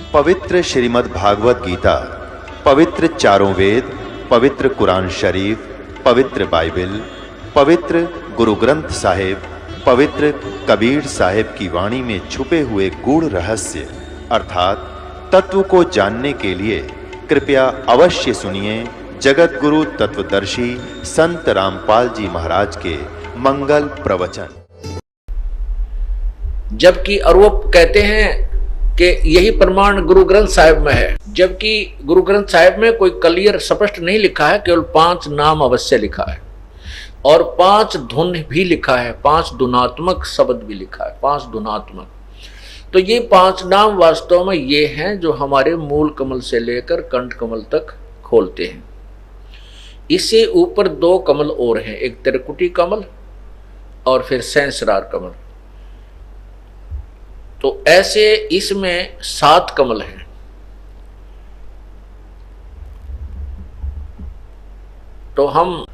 पवित्र श्रीमद् भागवत गीता, पवित्र चारों वेद, पवित्र कुरान शरीफ, पवित्र बाइबल, पवित्र गुरु ग्रंथ साहिब, पवित्र कबीर साहिब की वाणी में छुपे हुए गूढ़ रहस्य अर्थात तत्व को जानने के लिए कृपया अवश्य सुनिए जगत गुरु तत्वदर्शी संत रामपाल जी महाराज के मंगल प्रवचन। जबकि और वो कहते हैं कि यही प्रमाण गुरु ग्रंथ साहिब में है, जबकि गुरु ग्रंथ साहिब में कोई क्लियर स्पष्ट नहीं लिखा है, केवल 5 नाम अवश्य लिखा है और 5 धुन भी लिखा है, 5 धुनात्मक शब्द भी लिखा है, 5 धुनात्मक। तो ये 5 नाम वास्तव में ये हैं जो हमारे मूल कमल से लेकर कंठ कमल तक खोलते हैं। इससे ऊपर 2 कमल और हैं, एक त्रिकुटी कमल और फिर सहस्रार कमल। तो ऐसे इसमें 7 कमल हैं। तो हम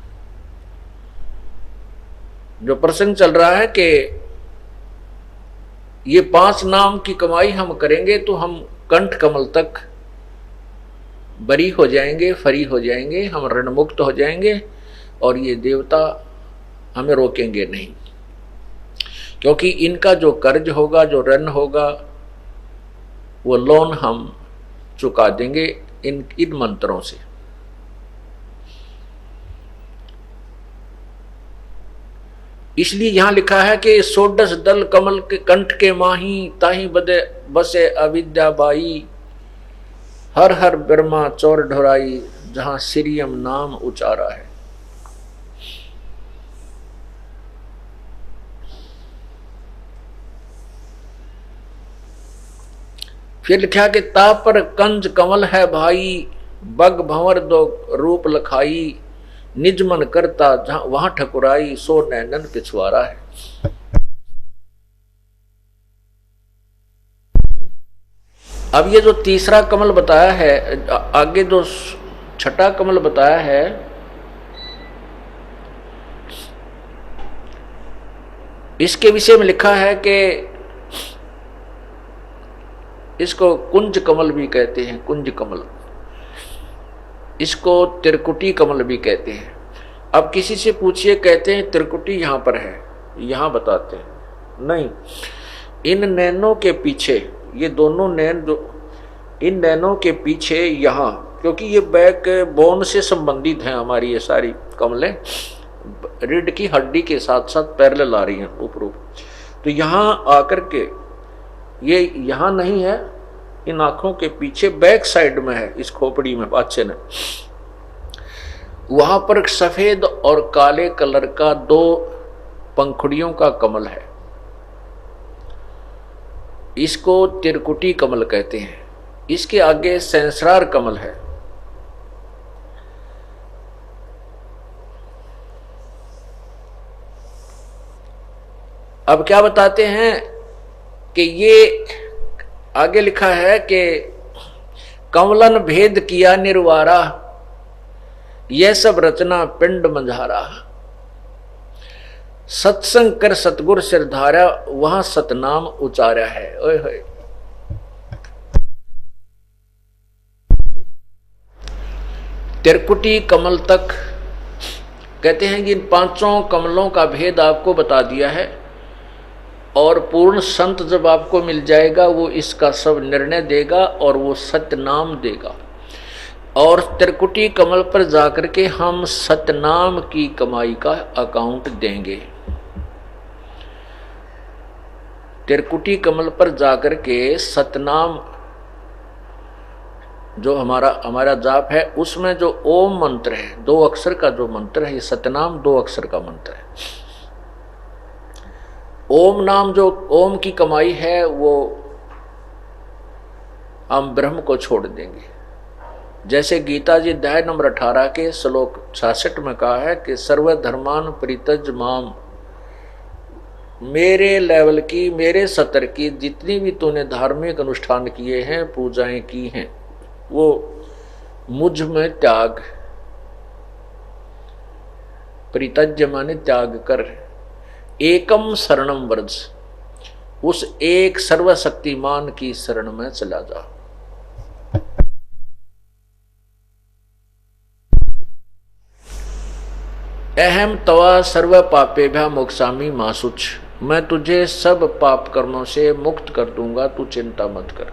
जो प्रसंग चल रहा है कि ये 5 नाम की कमाई हम करेंगे तो हम कंठ कमल तक बरी हो जाएंगे, फरी हो जाएंगे, हम ऋण मुक्त हो जाएंगे और ये देवता हमें रोकेंगे नहीं, क्योंकि इनका जो कर्ज होगा, जो ऋण होगा, वो लोन हम चुका देंगे इन मंत्रों से। इसलिए यहां लिखा है कि 16 दल कमल के कंठ के माही, ताही बदे बसे अविद्या बाई, हर हर ब्रह्मा चौर ढोराई, जहां श्रीयम नाम उचारा है। फिर लिखा कि ता पर कंज कमल है भाई, बग भंवर 2 रूप लखाई, निज मन करता जहां वहां ठकुराई, सो नैनन पिछुआरा है। अब ये जो तीसरा कमल बताया है, आगे जो 6ठा कमल बताया है, इसके विषय में लिखा है कि इसको कुंज कमल भी कहते हैं, कुंज कमल। इसको त्रिकुटी कमल भी कहते हैं। अब किसी से पूछिए, कहते हैं त्रिकुटी यहां पर है, यहां बताते हैं नहीं। इन नैनों के पीछे, ये दोनों नैन जो इन नैनों के पीछे यहां, क्योंकि ये बैक बोन से संबंधित हैं हमारी ये सारी कमलें, रीढ़ की हड्डी के साथ साथ पैरेलल आ रही हैं ऊपर। तो यहां आकर के ये यहां नहीं है, इन आंखों के पीछे बैक साइड में है, इस खोपड़ी में पाछे ने, वहां पर सफेद और काले कलर का 2 पंखुड़ियों का कमल है। इसको त्रिकुटी कमल कहते हैं। इसके आगे सहस्रार कमल है। अब क्या बताते हैं कि ये आगे लिखा है कि कमलन भेद किया निर्वारा, यह सब रचना पिंड मंझारा, सत्संग कर सतगुर सिरधारा, वहां सतनाम उचारा है। ओए होए, त्रिकुटी कमल तक कहते हैं कि इन 5 कमलों का भेद आपको बता दिया है और पूर्ण संत जब आपको मिल जाएगा वो इसका सब निर्णय देगा और वो सतनाम देगा। और त्रिकुटी कमल पर जाकर के हम सतनाम की कमाई का अकाउंट देंगे। त्रिकुटी कमल पर जाकर के सतनाम जो हमारा जाप है, उसमें जो ओम मंत्र है, 2 अक्षर का जो मंत्र है, ये सतनाम 2 अक्षर का मंत्र है। ओम नाम जो ओम की कमाई है वो हम ब्रह्म को छोड़ देंगे। जैसे गीता जी अध्याय नंबर 18 के श्लोक 66 में कहा है कि सर्वधर्मान परित्यज माम, मेरे लेवल की, मेरे स्तर की जितनी भी तूने धार्मिक अनुष्ठान किए हैं, पूजाएं की हैं, वो मुझ में त्याग। परित्यज्य माने त्याग कर, एकम शरणम व्रज, उस एक सर्वशक्तिमान की शरण में चला जा। अहम तवा सर्व पापेभ्यः मोक्षामि मा शुच, मैं तुझे सब पाप कर्मों से मुक्त कर दूंगा, तू चिंता मत कर।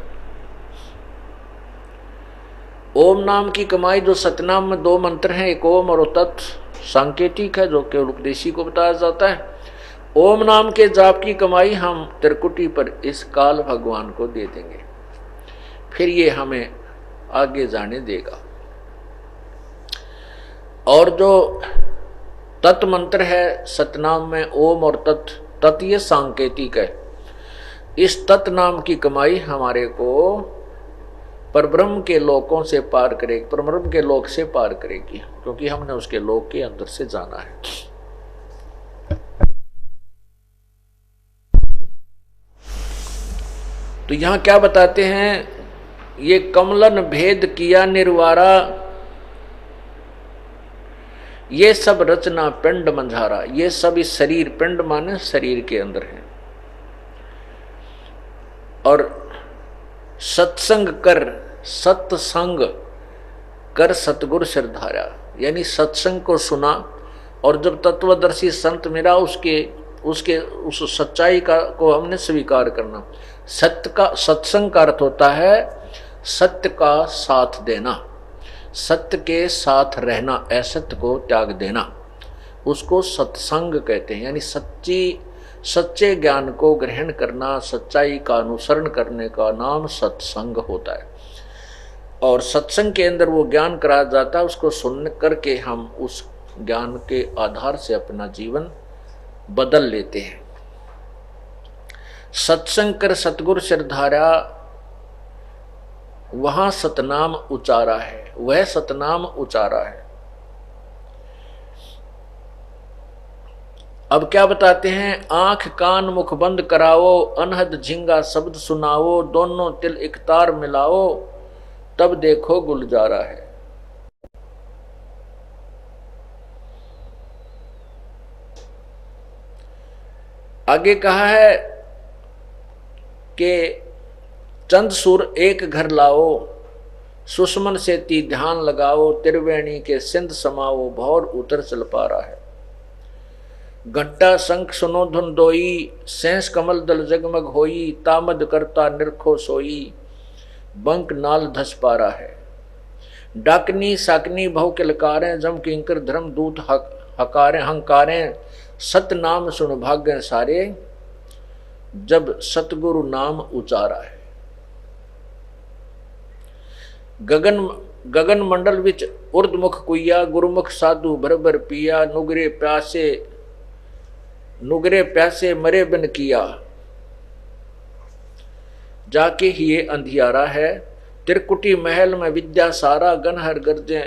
ओम नाम की कमाई, जो सतनाम में 2 मंत्र हैं, एक ओम और तत्, सांकेतिक है जो केवल उपदेशी को बताया जाता है। ओम नाम के जाप की कमाई हम त्रिकुटी पर इस काल भगवान को दे देंगे, फिर ये हमें आगे जाने देगा। और जो तत् मंत्र है सतनाम में ओम और तत्, तत् ये सांकेतिक है। इस तत् नाम की कमाई हमारे को परब्रह्म के लोकों से पार करेगी, परब्रह्म के लोक से पार करेगी, क्योंकि हमने उसके लोक के अंदर से जाना है। तो यहां क्या बताते हैं, ये कमलन भेद किया निर्वारा, ये सब रचना पिंड मंझारा, ये सब इस शरीर, पिंड माने शरीर के अंदर है। और सत्संग कर, सत्संग कर सतगुरु सिरधारा, यानी सत्संग को सुना और जब तत्वदर्शी संत मिला उस सच्चाई का को हमने स्वीकार करना। सत्य का, सत्संग का अर्थ होता है सत्य का साथ देना, सत्य के साथ रहना, असत्य को त्याग देना, उसको सत्संग कहते हैं। यानी सच्चे ज्ञान को ग्रहण करना, सच्चाई का अनुसरण करने का नाम सत्संग होता है। और सत्संग के अंदर वो ज्ञान कराया जाता है, उसको सुन करके हम उस ज्ञान के आधार से अपना जीवन बदल लेते हैं। सत्संग कर सतगुरु सिरधारा, वहां सतनाम उचारा है, वह सतनाम उचारा है। अब क्या बताते हैं, आंख कान मुख बंद कराओ, अनहद झिंगा शब्द सुनाओ, दोनों तिल एक तार मिलाओ, तब देखो गुलजारा है। आगे कहा है कि चंद सुर एक घर लाओ, सुषमन से ती ध्यान लगाओ, त्रिवेणी के सिंध समाओ, भौर उतर चल पा रहा है। घंटा शंख सुनो धुन दोई, सेंस कमल दल जगमग होई, तामद करता निरखो सोई, बंक नाल धस पा रहा है। डाकनी साकनी भव किलकारें, जम किंकर धर्म दूत हकारें हंकारें, सत नाम सुन भाग्य सारे, जब सतगुरु नाम उचारा है। गगन मंडल विच उर्दमुख कुइया, गुरुमुख साधु भर पिया, नुगरे प्यासे मरे बिन किया, जाके ही ये अंधियारा है। त्रिकुटी महल में विद्या सारा, गनहर गर्जे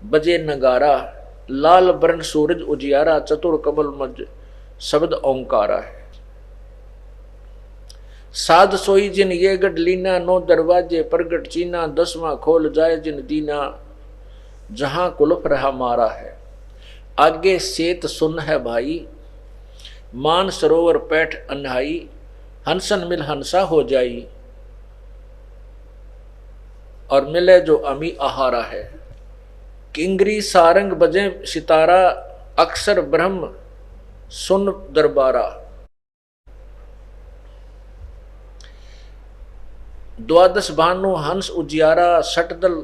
बजे नगारा, लाल बरन सूरज उजियारा, चतुर कमल मज शब्द ओंकारा है। साध सोई जिन ये गढ़ लीना, 9 दरवाजे प्रगट चीना, 10वां खोल जाए जिन दीना, जहां कुलफ रहा मारा है। आगे सेत सुन है भाई, मान सरोवर पैठ अन्हाई, हंसन मिल हंसा हो जाई, और मिले जो अमी आहारा है। किंगरी सारंग बजे सितारा, अक्सर ब्रह्म सुन दरबारा, द्वादश भानु हंस उजियारा, सटदल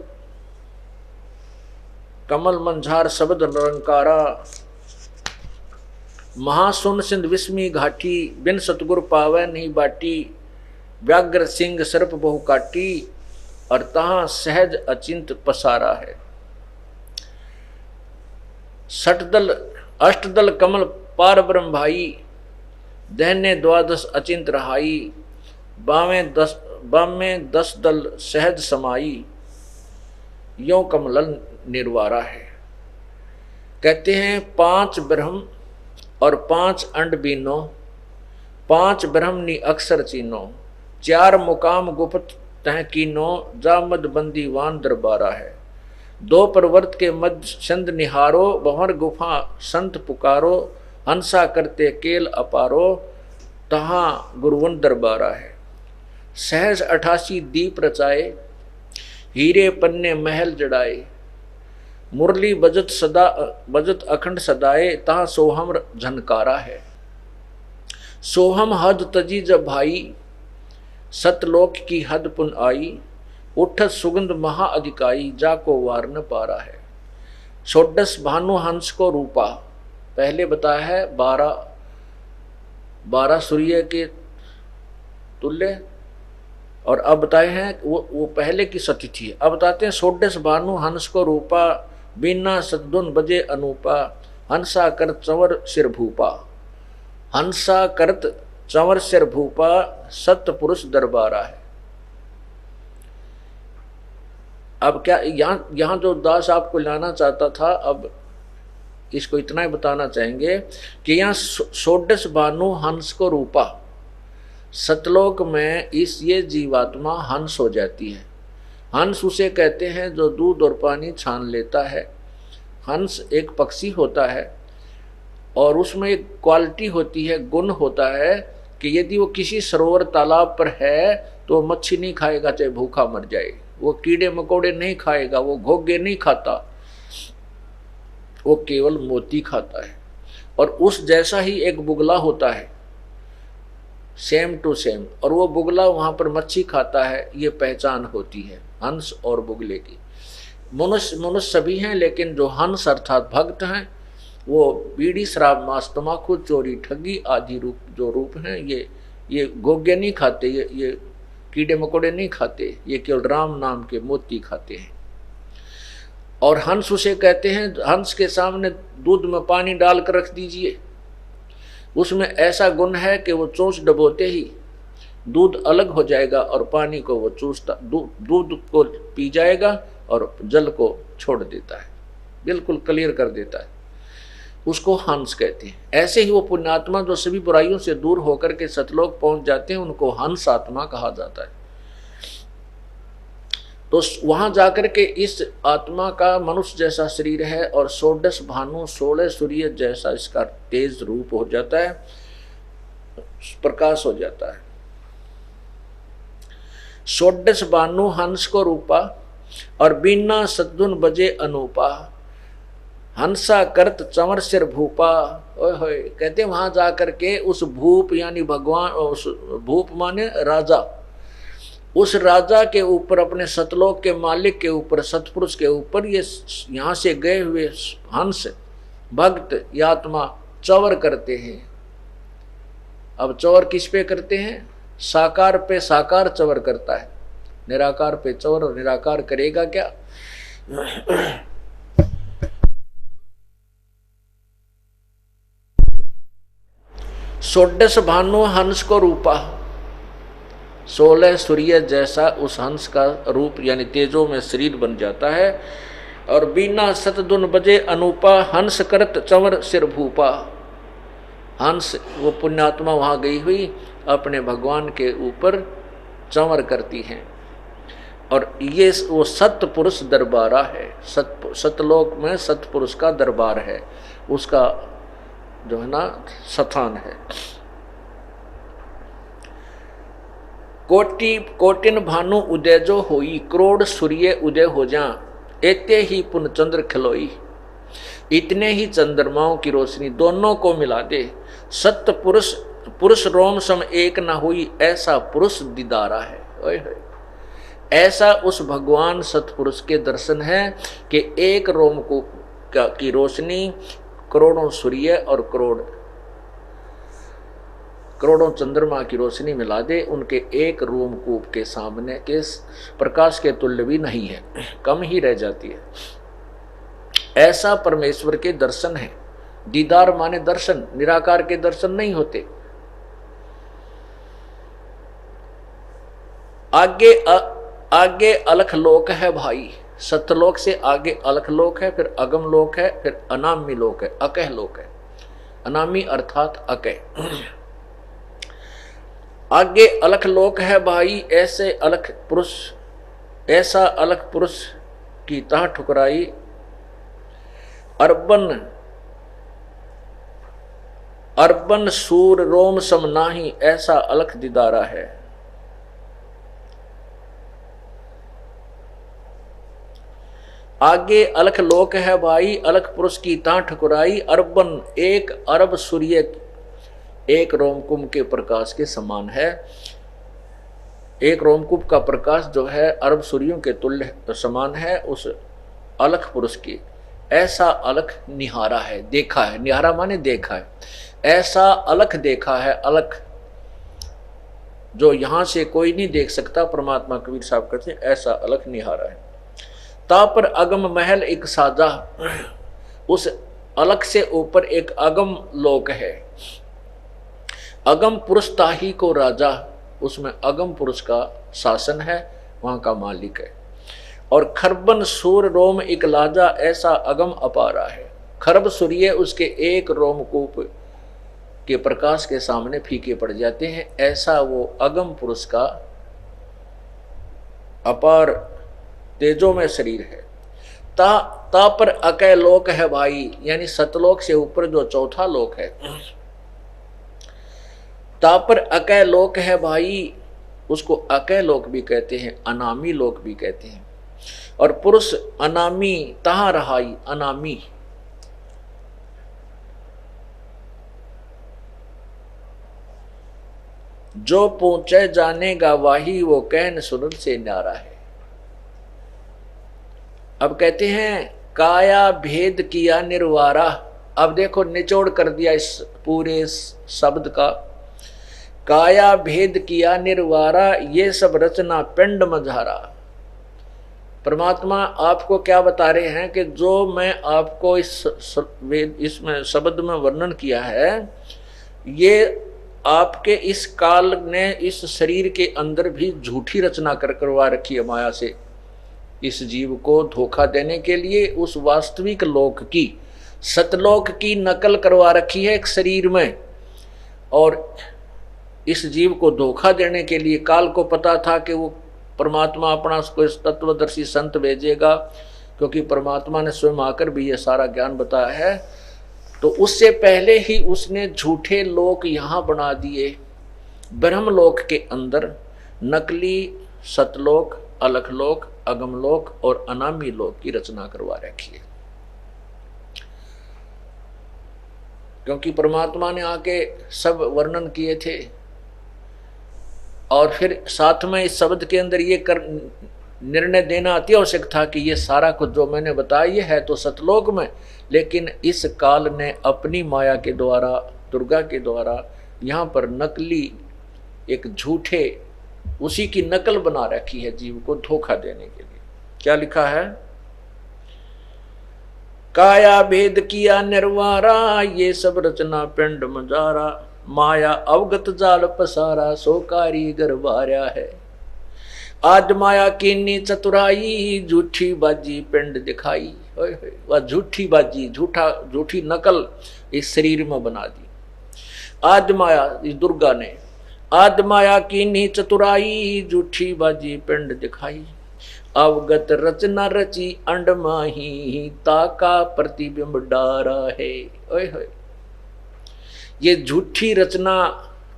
कमल मंझार शब्द निरंकारा, महासुन सिंध विस्मी घाटी, बिन सतगुर पावै नहीं बाटी, व्याघ्र सिंह सर्प बहु काटी, और तहां सहज अचिंत पसारा है। सटदल अष्टदल कमल पार ब्रह्म भाई, दहने द्वादश अचिंत रहाई, बामें 10 दल सहज समाई, यों कमलन निर्वारा है। कहते हैं 5 ब्रह्म और 5 अंड बीनो, 5 ब्रह्मनी अक्षर चीनो, 4 मुकाम गुप्त तह कीनो, जामद बंदीवान दरबारा है। 2 प्रवर्त के मध्य चंद निहारो, बहर गुफा संत पुकारो, हंसा करते केल अपारो, तहां गुरुवन दरबारा है। सहज 88 दीप रचाए, हीरे पन्ने महल जड़ाए, मुरली बजत अखंड सदाए, तहाँ सोहम झनकारा है। सोहम हद तजी जब भाई, सतलोक की हद पुन आई, उठत सुगंध महा अधिकाई, जाको वार न पारा है। षोडश भानु हंस को रूपा, पहले बताया है 12 सूर्य के तुल्य, और अब बताए हैं वो पहले की सतिथि है। अब बताते हैं षोडश भानु हंस को रूपा, बिना सद्दुन बजे अनूपा, हंसा करत चंवर सिर भूपा। हंसा करत चंवर सिर भूपा, सत्य पुरुष दरबारा है। अब क्या यहाँ जो दास आपको लाना चाहता था, अब इसको इतना ही बताना चाहेंगे कि यहाँ षोडश भानु हंस को रूपा, सतलोक में ये जीवात्मा हंस हो जाती है। हंस उसे कहते हैं जो दूध और पानी छान लेता है। हंस एक पक्षी होता है और उसमें एक क्वालिटी होती है, गुण होता है कि यदि वो किसी सरोवर तालाब पर है तो मच्छी नहीं खाएगा चाहे भूखा मर जाए, वो कीड़े मकोड़े नहीं खाएगा, वो घोंगे नहीं खाता, वो केवल मोती खाता है। और उस जैसा ही एक बुगला होता है, सेम टू सेम, और वो बुगला वहां पर मच्छी खाता है। ये पहचान होती है हंस और बुगले की। मनुष्य सभी हैं, लेकिन जो हंस अर्थात भक्त हैं वो बीड़ी शराब मांस तमाकू चोरी ठगी आदि जो रूप हैं, ये गोगे नहीं खाते, ये कीड़े मकोड़े नहीं खाते, ये केवल राम नाम के मोती खाते हैं। और हंस उसे कहते हैं, हंस के सामने दूध में पानी डालकर रख दीजिए, उसमें ऐसा गुण है कि वो चोंच डबोते ही दूध अलग हो जाएगा और पानी को वो चूसता, दूध को पी जाएगा और जल को छोड़ देता है, बिल्कुल क्लियर कर देता है। उसको हंस कहते हैं। ऐसे ही वो पुण्यात्मा जो सभी बुराइयों से दूर होकर के सतलोक पहुंच जाते हैं, उनको हंस आत्मा कहा जाता है। तो वहां जाकर के इस आत्मा का मनुष्य जैसा शरीर है और षोडश भानु 16 सूर्य जैसा इसका तेज रूप हो जाता है, प्रकाश हो जाता है। षोडश भानु हंस को रूपा, और बिना सद्दुन बजे अनूपा, हंसा करत चंवर सिर भूपा। ओए कहते वहां जाकर के उस भूप यानी भगवान, उस भूप माने राजा, उस राजा के ऊपर, अपने सतलोक के मालिक के ऊपर, सतपुरुष के ऊपर ये यहाँ से गए हुए हंस भक्त या आत्मा चंवर करते हैं। अब चंवर किस पे करते हैं? साकार पे साकार चंवर करता है, निराकार पे चंवर, और निराकार करेगा क्या? षोडश भानु हंस को रूपा, 16 सूर्य जैसा उस हंस का रूप यानी तेजो में शरीर बन जाता है। और बिना सतदुन बजे अनूपा, हंस करत चंवर सिर भूपा। हंस वो पुण्यात्मा वहां गई हुई अपने भगवान के ऊपर चंवर करती हैं। और ये वो सतपुरुष दरबारा है, सतलोक में सतपुरुष का दरबार है, उसका जो है ना स्थान है। कोटिन भानु उदय जो होई, करोड़ सूर्य उदय हो जा, एते ही पुन चंद्र खिलोई। इतने ही चंद्रमाओं की रोशनी दोनों को मिला दे, सत्य पुरुष रोम सम एक न हुई, ऐसा पुरुष दीदारा है। ओए होए, ऐसा उस भगवान सतपुरुष के दर्शन है कि एक रोम को की रोशनी करोड़ों सूर्य और करोड़ों चंद्रमा की रोशनी मिला दे, उनके एक रोमकूप के सामने के प्रकाश के तुल्य भी नहीं है, कम ही रह जाती है। ऐसा परमेश्वर के दर्शन है। दीदार माने दर्शन, निराकार के दर्शन नहीं होते। आगे अलख लोक है भाई, सतलोक से आगे अलख लोक है, फिर अगम लोक है, फिर अनामी लोक है, अकह लोक है। अनामी अर्थात अकह। आगे अलख लोक है भाई, ऐसा अलख पुरुष की तह ठुकराई। अर्बन सूर रोम सम नाही, ऐसा अलख दीदारा है। आगे अलख लोक है भाई, अलख पुरुष की ता ठकुराई, अरबन 1 अरब सूर्य एक रोमकुंभ के प्रकाश के समान है। एक रोमकूप का प्रकाश जो है अरब सूर्यों के तुल्य समान है उस अलख पुरुष की। ऐसा अलख निहारा है, देखा है, निहारा माने देखा है, ऐसा अलख देखा है, अलख जो यहां से कोई नहीं देख सकता। परमात्मा कबीर साहब कहते हैं ऐसा अलख निहारा है। ता पर अगम महल एक साजा, उस अलख से ऊपर एक अगम लोक है। अगम पुरुष ताही को राजा, उसमें अगम पुरुष का शासन है, वहां का मालिक है। और खरबन सूर रोम एक लाजा, ऐसा अगम अपारा है। खरब सूर्य उसके एक रोमकूप के प्रकाश के सामने फीके पड़ जाते हैं, ऐसा वो अगम पुरुष का अपार तेजों में शरीर है। ता पर अकय लोक है भाई, यानी सतलोक से ऊपर जो चौथा लोक है, ता पर अकय लोक है भाई, उसको अकय लोक भी कहते हैं, अनामी लोक भी कहते हैं। और पुरुष अनामी तहां रहाई, अनामी जो पहुंचे जानेगा वाही, वो कहन सुनन से न्यारा है। अब कहते हैं काया भेद किया निर्वारा। अब देखो निचोड़ कर दिया इस पूरे शब्द का। काया भेद किया निर्वारा, ये सब रचना पिंड मझारा। परमात्मा आपको क्या बता रहे हैं कि जो मैं आपको इसमें शब्द में वर्णन किया है, ये आपके इस काल ने इस शरीर के अंदर भी झूठी रचना करवा रखी है माया से, इस जीव को धोखा देने के लिए उस वास्तविक लोक की, सतलोक की नकल करवा रखी है एक शरीर में। और इस जीव को धोखा देने के लिए काल को पता था कि वो परमात्मा अपना उसको इस तत्वदर्शी संत भेजेगा, क्योंकि परमात्मा ने स्वयं आकर भी ये सारा ज्ञान बताया है। तो उससे पहले ही उसने झूठे लोक यहाँ बना दिए। ब्रह्मलोक के अंदर नकली सतलोक, अलखलोक, अगमलोक और अनामी लोक की रचना करवा रखी है। क्योंकि परमात्मा ने आके सब वर्णन किए थे, और फिर साथ में इस शब्द के अंदर ये निर्णय देना अति आवश्यक था कि ये सारा कुछ जो मैंने बताया ये है तो सतलोक में, लेकिन इस काल ने अपनी माया के द्वारा, दुर्गा के द्वारा यहाँ पर नकली एक झूठे उसी की नकल बना रखी है जीव को धोखा देने के लिए। क्या लिखा है? काया भेद किया निर्वारा, ये सब रचना पिंड मजारा, माया अवगत जाल पसारा, सो कारीगर बार्या है। आज माया कीनी चतुराई, झूठी बाजी पिंड दिखाई। वह झूठी बाजी, झूठी नकल इस शरीर में बना दी। आज माया, इस दुर्गा ने आज माया कीनी चतुराई, झूठी बाजी पिंड दिखाई। अवगत रचना रची अंड माही, ताका प्रतिबिंब डारा है। ओए होए, ये झूठी रचना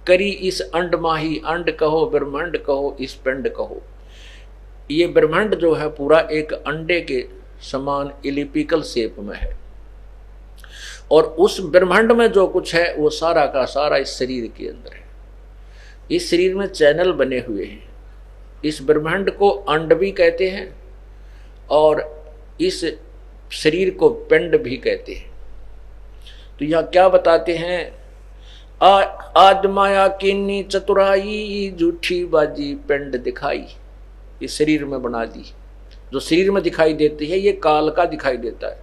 करी इस अंड माही, अंड कहो ब्रह्मांड कहो इस पिंड कहो। ये ब्रह्मांड जो है पूरा एक अंडे के समान इलिपिकल शेप में है, और उस ब्रह्मांड में जो कुछ है वो सारा का सारा इस शरीर के अंदर है। इस शरीर में चैनल बने हुए हैं। इस ब्रह्मांड को अंड भी कहते हैं और इस शरीर को पिंड भी कहते हैं। तो यह क्या बताते हैं? आज माया कीनी चतुराई, झूठी बाजी पिंड दिखाई। इस शरीर में बना दी। जो शरीर में दिखाई देती है ये काल का दिखाई देता है,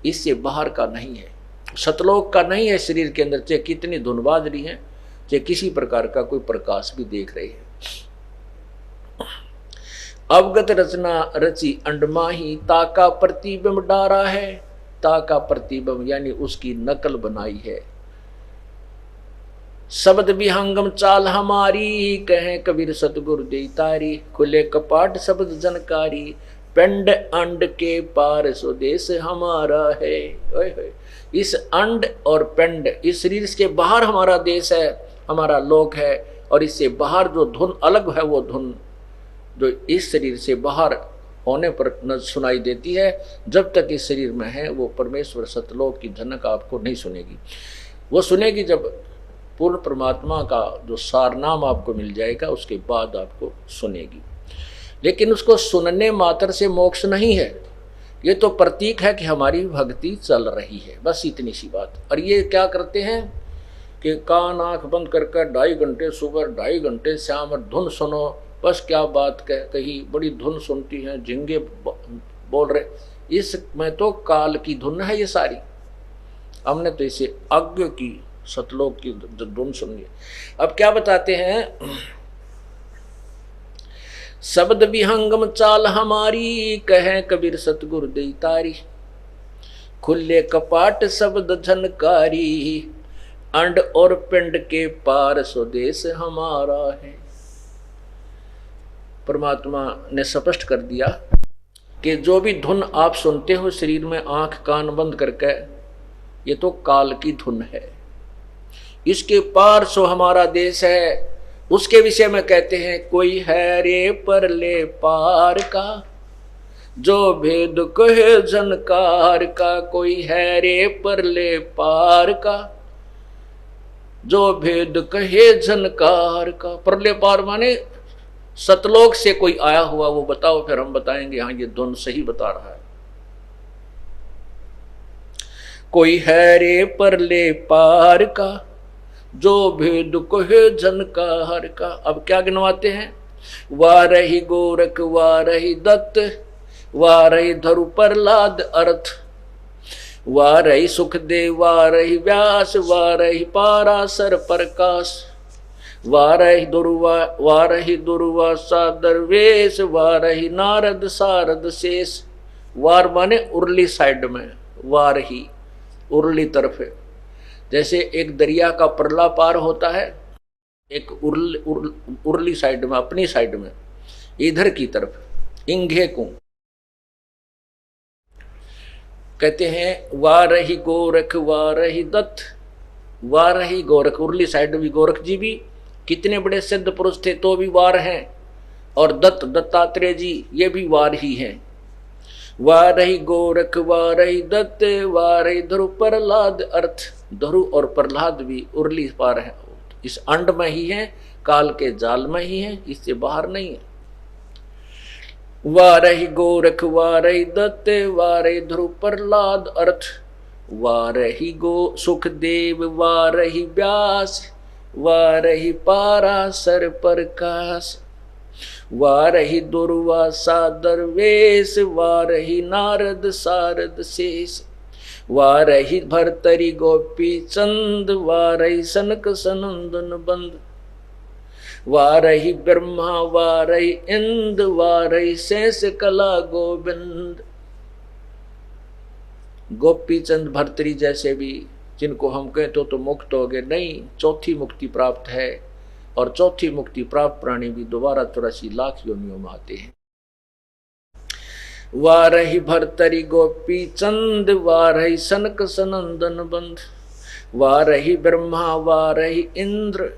इससे बाहर का नहीं है, सतलोक का नहीं है। शरीर के अंदर चाहे कितनी धुन बाज रही है, चाहे किसी प्रकार का कोई प्रकाश भी देख रही है। अवगत रचना रची अंडमाही, ताका प्रतिबिंब डारा है। ताका प्रतिबिंब यानी उसकी नकल बनाई है। शब्द विहंगम चाल हमारी, कहें कबीर सतगुरु दे तारी। खुले कपाट शब्द जनकारी, पिंड अंड के पार स्वदेश हमारा है। ओए होए, इस अंड और पिंड, इस शरीर के बाहर हमारा देश है, हमारा लोक है। और इससे बाहर जो धुन अलग है वो धुन जो इस शरीर से बाहर होने पर न सुनाई देती है। जब तक इस शरीर में है वो परमेश्वर सतलोक की धनक आपको नहीं सुनेगी। वो सुनेगी जब पूर्ण परमात्मा का जो सारनाम आपको मिल जाएगा, उसके बाद आपको सुनेगी। लेकिन उसको सुनने मात्र से मोक्ष नहीं है, ये तो प्रतीक है कि हमारी भक्ति चल रही है, बस इतनी सी बात। और ये क्या करते हैं कि कान आंख बंद करके 2.5 घंटे सुबह 2.5 घंटे शाम और धुन सुनो, बस क्या बात कही, बड़ी धुन सुनती हैं, झिंगे बोल रहे, इसमें तो काल की धुन है ये सारी। हमने तो इसे अज्ञ की सतलोक की धुन सुनी। अब क्या बताते हैं, शब्द विहंगम चाल हमारी, कहे कबीर सतगुरु दई तारी, खुले कपाट शब्द झनकारी, अंड और पिंड के पार स्वदेश हमारा है। परमात्मा ने स्पष्ट कर दिया कि जो भी धुन आप सुनते हो शरीर में आंख कान बंद करके, ये तो काल की धुन है, इसके पार सो हमारा देश है। उसके विषय में कहते हैं, कोई है रे परले पार का, जो भेद कहे झनकार का, कोई है रे परले पार का, जो भेद कहे झनकार का। परले पार माने सतलोक से कोई आया हुआ, वो बताओ, फिर हम बताएंगे हाँ ये धुन सही बता रहा है। कोई है रे परले पार का, जो भेद कहे झनकार का। अब क्या गिनवाते हैं, वाह रही गोरख वाह रही दत्त, वाह रही धरु प्रहलाद अर्थ, वाह रही सुखदेव वाह रही व्यास, वाह रही पाराशर प्रकाश, वाह रही दुर्वा सादरवेश, वाह रही नारद सारद शेष। वार माने उर्ली साइड में, वार ही उर्ली तरफ है। जैसे एक दरिया का परला पार होता है, एक उर्ली साइड में, अपनी साइड में, इधर की तरफ इंघे को कहते हैं। वाह रही गोरख वाह रही दत्त, वाह रही गोरख, उर्ली साइड भी गोरख जी भी कितने बड़े सिद्ध पुरुष थे तो भी वार हैं, और दत्तात्रेय जी ये भी वार ही हैं। वाह रही गोरख वाह रही दत्त, वाह रही ध्रुव प्रहलाद अर्थ, ध्रुव और प्रहलाद भी उर्ली पार है, इस अंड में ही है, काल के जाल में ही है, इससे बाहर नहीं है। वाह रही गोरख वाह रही दत्त, वाह रही ध्रुव प्रहलाद अर्थ, वाह रही गो सुखदेव वाह रही व्यास, वाह रही पाराशर प्रकाश, वाह रही दुर्वासा दरवेश, वाह रही नारद सारद शेष, वाह रही भरतरी गोपी चंद, वाह रही सनक सनंदन बंद, वाह रही ब्रह्मा वाह रही इंद, वाह रही शेष कला गोविंद। गोपी चंद भरतरी जैसे भी जिनको हम कहते तो मुक्त हो गए, नहीं, चौथी मुक्ति प्राप्त है, और चौथी मुक्ति प्राप्त प्राणी भी दोबारा 84 लाख योनियों में आते हैं। वाह रही भरतरी गोपी चंद, वाह रही सनक सनंदन बंद, वाह रही ब्रह्मा वाह रही इंद्र,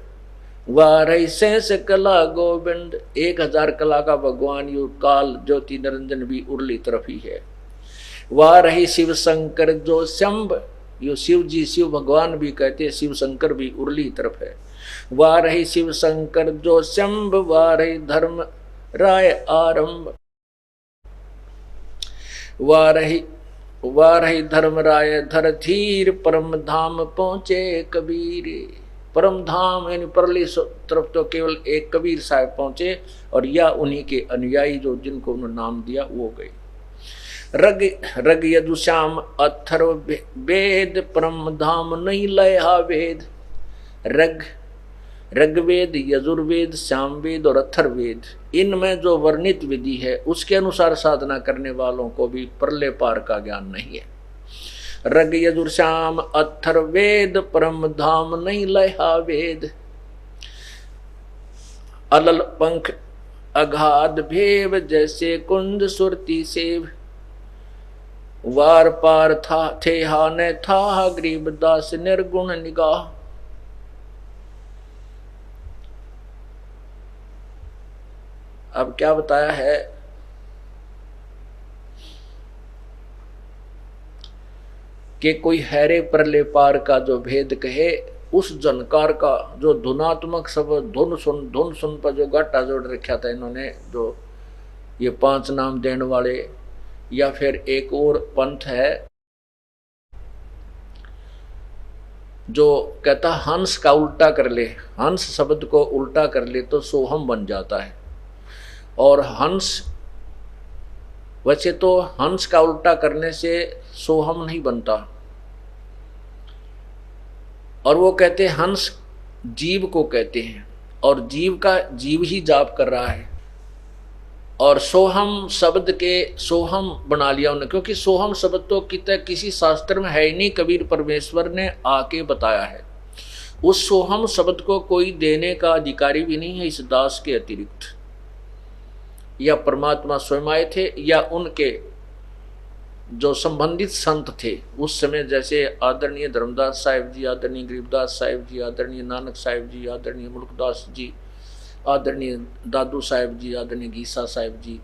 वाह रही शेष कला गोविंद। 1000 कला का भगवान यु काल ज्योति निरंजन भी उर्ली तरफ ही है। वाह रही शिव शंकर जो शंभ, यो शिव जी शिव भगवान भी कहते हैं, शिव शंकर भी उर्ली तरफ है। वाह रही शिव शंकर जो शंभ, वाह रही धर्म राय आरंभ, वाह रही धर्म राय धर धीर, परम धाम पहुंचे कबीर। परम धाम यानी परली तरफ तो केवल एक कबीर साहब पहुंचे, और या उन्हीं के अनुयायी जो जिनको उन्होंने नाम दिया वो गए। रग यजुश्याम अथर्व वेद, परम धाम नहीं लया वेद। ऋग्वेद यजुर्वेद श्यामवेद और अथर्ववेद, इनमें जो वर्णित विधि है उसके अनुसार साधना करने वालों को भी परले पार का ज्ञान नहीं है। रग यजुर्श्याम अथर्ववेद, परम धाम नहीं लया वेद। अलल पंख अगाध भेव, जैसे कुंज सुरती सेव। वार पार था थे हा ने था, गरीबदास निर्गुण निगाह। अब क्या बताया है कि कोई हैरे परले पार का जो भेद कहे, उस जनकार का जो धुनात्मक शब्द धुन सुन पर जो गाटा जोड़ रखा था इन्होंने, जो ये 5 नाम देने वाले। या फिर एक और पंथ है जो कहता हंस का उल्टा कर ले, हंस शब्द को उल्टा कर ले तो सोहम बन जाता है। और हंस, वैसे तो हंस का उल्टा करने से सोहम नहीं बनता, और वो कहते हैं हंस जीव को कहते हैं, और जीव का जीव ही जाप कर रहा है। और सोहम शब्द के सोहम बना लिया उन्होंने, क्योंकि सोहम शब्द तो किसी शास्त्र में है ही नहीं, कबीर परमेश्वर ने आके बताया है। उस सोहम शब्द को कोई देने का अधिकारी भी नहीं है इस दास के अतिरिक्त। या परमात्मा स्वयं आए थे, या उनके जो संबंधित संत थे उस समय, जैसे आदरणीय धर्मदास साहिब जी, आदरणीय गरीबदास साहिब जी, आदरणीय नानक साहिब जी, आदरणीय मुल्कदास जी, आदरणीय दादू साहिब जी, आदरणीय गीसा साहिब जी,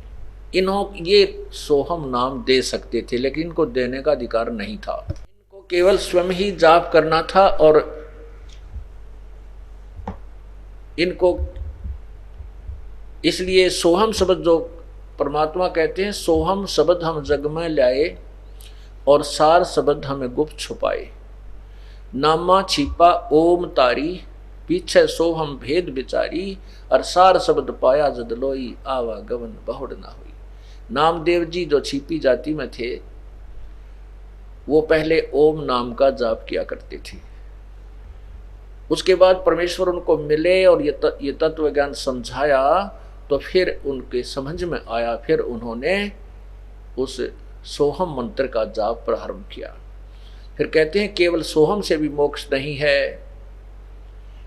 ये सोहम नाम दे सकते थे, लेकिन इनको देने का अधिकार नहीं था। इनको केवल स्वयं ही जाप करना था। और इनको इसलिए सोहम शब्द जो परमात्मा कहते हैं, सोहम शब्द हम जग में लाए और सार शब्द हमें गुप्त छुपाए। नामा छिपा ओम तारी, पीछे सोहम भेद बिचारी, और सार शब्द पाया जद लोई, आवा गवन बहुड़ ना हुई। नामदेव जी जो छिपी जाति में थे, वो पहले ओम नाम का जाप किया करते थे। उसके बाद परमेश्वर उनको मिले और ये तत्व ज्ञान समझाया, तो फिर उनके समझ में आया, फिर उन्होंने उस सोहम मंत्र का जाप प्रारंभ किया। फिर कहते हैं केवल सोहम से भी मोक्ष नहीं है,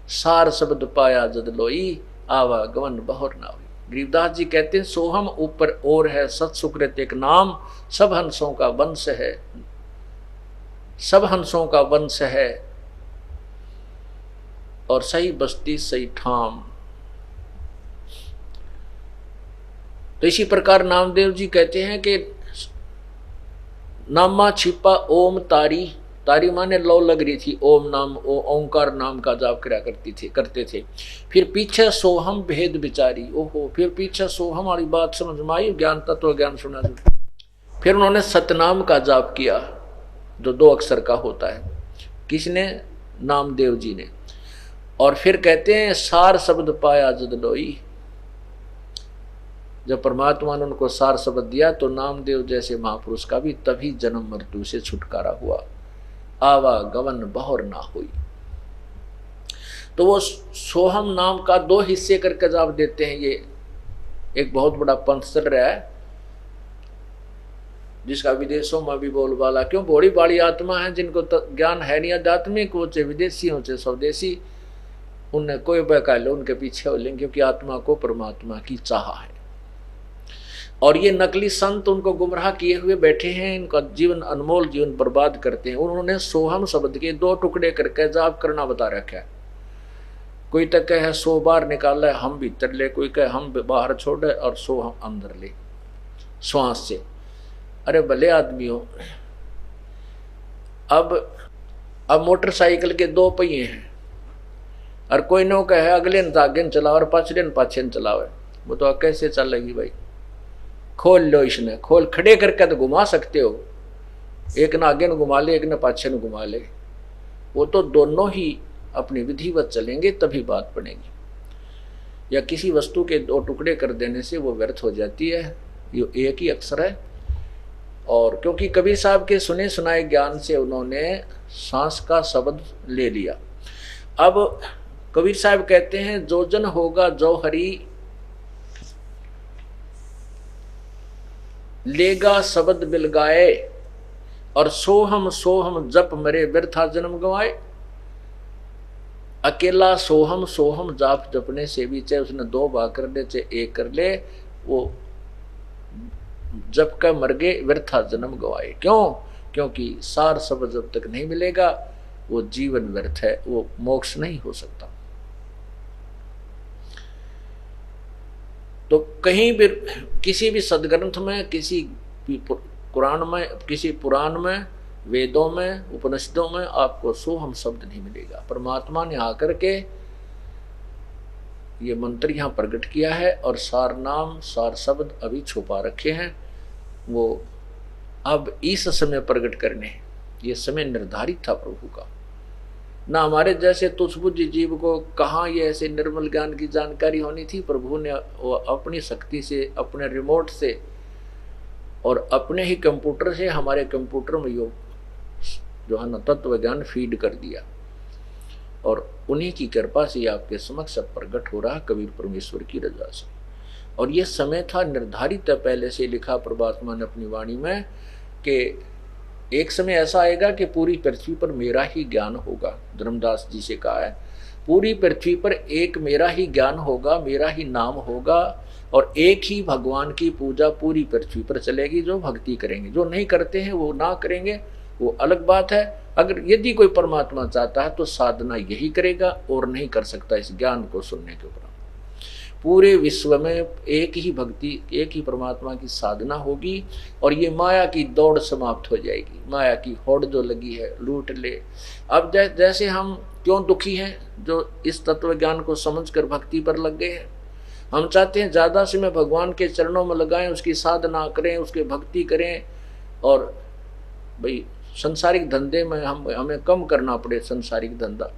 सार शब्द पाया जद लोई, आवा गवन बहुर ना हुई। गरीबदास जी कहते हैं सोहम ऊपर और है, सत सुकृत एक नाम, सब हंसों का वंश है, सब हंसों का वंश है, और सही बस्ती सही ठाम। तो इसी प्रकार नामदेव जी कहते हैं कि नामा छिपा ओम तारी, तारी माने लो लग रही थी, ओम नाम ओंकार नाम का जाप करा करते थे। फिर पीछे सोहम भेद बिचारी, ओहो, फिर पीछे सोहम वाली बात समझ में आई, ज्ञान तत्व ज्ञान सुना। फिर उन्होंने सतनाम का जाप किया जो 2 अक्षर का होता है। किसने? नामदेव जी ने। और फिर कहते हैं सार शब्द पाया जद लोई, जब परमात्मा ने उनको सार शब्द दिया तो नामदेव जैसे महापुरुष का भी तभी जन्म मृत्यु से छुटकारा हुआ, आवा गवन बहुर ना हुई। तो वो सोहम नाम का 2 हिस्से करके जाप देते हैं। ये एक बहुत बड़ा पंथ चल रहा है जिसका विदेशों में भी बोलबाला, क्यों बड़ी बड़ी आत्मा है जिनको ज्ञान है नहीं आध्यात्मिक, वो चाहे विदेशी हो चाहे स्वदेशी, उन्हें कोई बहका लो, उनके पीछे हो लेंगे, क्योंकि आत्मा को परमात्मा की चाह है। और ये नकली संत उनको गुमराह किए हुए बैठे हैं, इनका जीवन अनमोल जीवन बर्बाद करते हैं। उन्होंने सोहम शब्द के 2 टुकड़े करके जाप करना बता रखा है। कोई तो कहे 100 बार निकाला हम भीतर ले, कोई कहे हम बाहर छोड़े और सोहम अंदर ले श्वास से। अरे भले आदमी हो, अब मोटरसाइकिल के 2 पहिए हैं, और कोई नो कहे अगले न आगे न चलाओ और पाछले न पाछे न चलाओ, वो तो कैसे चलेगी भाई? खोल लो, इसने खोल, खड़े करके तो घुमा सकते हो, एक न आगे न घुमा ले, एक न पाछे न घुमा ले, वो तो दोनों ही अपनी विधिवत चलेंगे तभी बात बनेगी। या किसी वस्तु के 2 टुकड़े कर देने से वो व्यर्थ हो जाती है, ये एक ही अक्षर है। और क्योंकि कबीर साहब के सुने सुनाए ज्ञान से उन्होंने सांस का शब्द ले लिया। अब कबीर साहब कहते हैं जो जन होगा जो हरि, लेगा शब्द बिलगाए, और सोहम सोहम जप मरे व्यर्था जन्म गवाए। अकेला सोहम सोहम जाप जपने से भी, चाहे उसने 2 बार कर ले चाहे 1 कर ले, वो जप का मर गए व्यर्था जन्म गवाए। क्यों? क्योंकि सार शब्द जब तक नहीं मिलेगा वो जीवन व्यर्थ है, वो मोक्ष नहीं हो सकता। तो कहीं भी किसी भी सदग्रंथ में, किसी कुरान में, किसी पुराण में, वेदों में, उपनिषदों में आपको सोहम शब्द नहीं मिलेगा। परमात्मा ने आकर के ये मंत्र यहाँ प्रकट किया है और सार नाम, सार शब्द अभी छुपा रखे हैं, वो अब इस समय प्रकट करने हैं। ये समय निर्धारित था प्रभु का। ना हमारे जैसे तुच्छबुद्ध जीव को कहाँ ये ऐसे निर्मल ज्ञान की जानकारी होनी थी। प्रभु ने वो अपनी शक्ति से, अपने रिमोट से और अपने ही कंप्यूटर से हमारे कंप्यूटर में जो है ना तत्व ज्ञान फीड कर दिया और उन्हीं की कृपा से आपके समक्ष सब प्रकट हो रहा कबीर परमेश्वर की रजा से। और ये समय था निर्धारित है, पहले से लिखा परमात्मा ने अपनी वाणी में कि एक समय ऐसा आएगा कि पूरी पृथ्वी पर मेरा ही ज्ञान होगा। धर्मदास जी से कहा है पूरी पृथ्वी पर एक मेरा ही ज्ञान होगा, मेरा ही नाम होगा और एक ही भगवान की पूजा पूरी पृथ्वी पर चलेगी। जो भक्ति करेंगे, जो नहीं करते हैं वो ना करेंगे, वो अलग बात है। अगर यदि कोई परमात्मा चाहता है तो साधना यही करेगा और नहीं कर सकता इस ज्ञान को सुनने के उपरांत। पूरे विश्व में एक ही भक्ति, एक ही परमात्मा की साधना होगी और ये माया की दौड़ समाप्त हो जाएगी। माया की होड़ जो लगी है लूट ले। अब जैसे हम क्यों दुखी हैं, जो इस तत्व ज्ञान को समझकर भक्ति पर लग गए हैं। हम चाहते हैं ज़्यादा समय भगवान के चरणों में लगाएं, उसकी साधना करें, उसके भक्ति करें और भाई संसारिक धंधे में हमें कम करना पड़े संसारिक धंधा।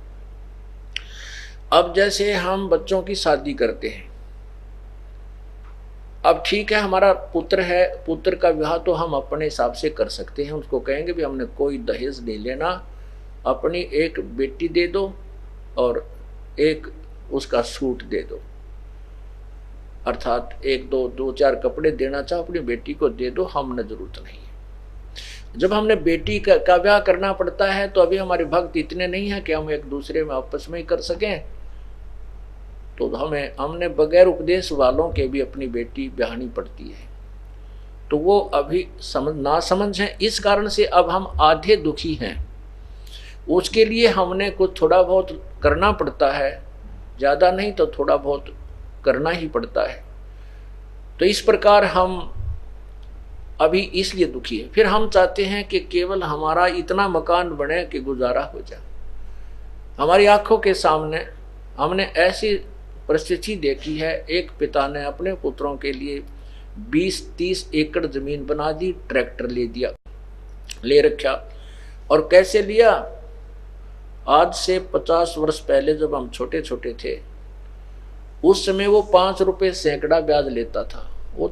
अब जैसे हम बच्चों की शादी करते हैं, अब ठीक है हमारा पुत्र है, पुत्र का विवाह तो हम अपने हिसाब से कर सकते हैं। उसको कहेंगे भी हमने कोई दहेज नहीं लेना, अपनी एक बेटी दे दो और एक उसका सूट दे दो, अर्थात एक दो चार कपड़े देना चाहो अपनी बेटी को दे दो, हमने जरूरत नहीं है। जब हमने बेटी का विवाह करना पड़ता है तो अभी हमारे भक्त इतने नहीं हैं कि हम एक दूसरे में आपस में ही कर सकें, तो हमने बगैर उपदेश वालों के भी अपनी बेटी ब्याहनी पड़ती है। तो वो अभी ना समझ है, इस कारण से अब हम आधे दुखी हैं। उसके लिए हमने कुछ थोड़ा बहुत करना पड़ता है, ज़्यादा नहीं तो थोड़ा बहुत करना ही पड़ता है। तो इस प्रकार हम अभी इसलिए दुखी है। फिर हम चाहते हैं कि केवल हमारा इतना मकान बने कि गुजारा हो जाए। हमारी आंखों के सामने हमने ऐसी परिस्थिति देखी है, एक पिता ने अपने पुत्रों के लिए 20-30 एकड़ जमीन बना दी, ट्रैक्टर ले रखा। और कैसे लिया? आज से 50 वर्ष पहले जब हम छोटे छोटे थे, उस समय वो 5 रुपए सैकड़ा ब्याज लेता था। वो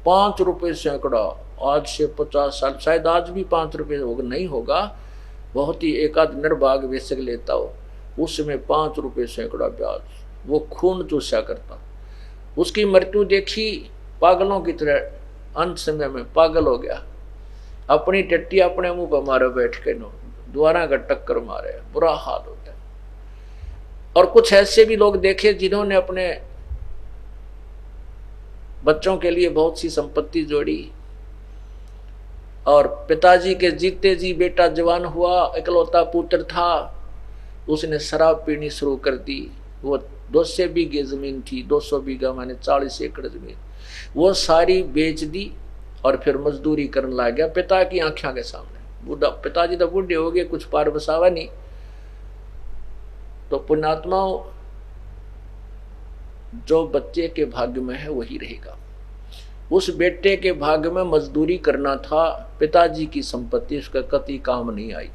5 रुपए सैकड़ा, आज से 50 साल, शायद आज भी 5 रुपए नहीं होगा, बहुत ही एकाध निर्भाग बेशक लेता हो। उस समय 5 रुपए सैकड़ा ब्याज, वो खून चूसा करता। उसकी मृत्यु देखी पागलों की तरह, अंत समय में पागल हो गया, अपनी टट्टी अपने मुंह पर मारे बैठ के, नो द्वारा का टक्कर मारे, बुरा हाल हो गया। और कुछ ऐसे भी लोग देखे जिन्होंने अपने बच्चों के लिए बहुत सी संपत्ति जोड़ी और पिताजी के जीते जी बेटा जवान हुआ, इकलौता पुत्र था, उसने शराब पीनी शुरू कर दी। वो 200 बीघे जमीन थी, 200 बीघा माने 40 एकड़ जमीन, वो सारी बेच दी और फिर मजदूरी करने लग गया पिता की आंखों के सामने। बूढ़ा पिताजी तो बूढ़े हो गए, कुछ पार बसावा नहीं। तो पुण्यात्माओं, जो बच्चे के भाग्य में है वही रहेगा। उस बेटे के भाग्य में मजदूरी करना था, पिताजी की संपत्ति उसका कति काम नहीं आई।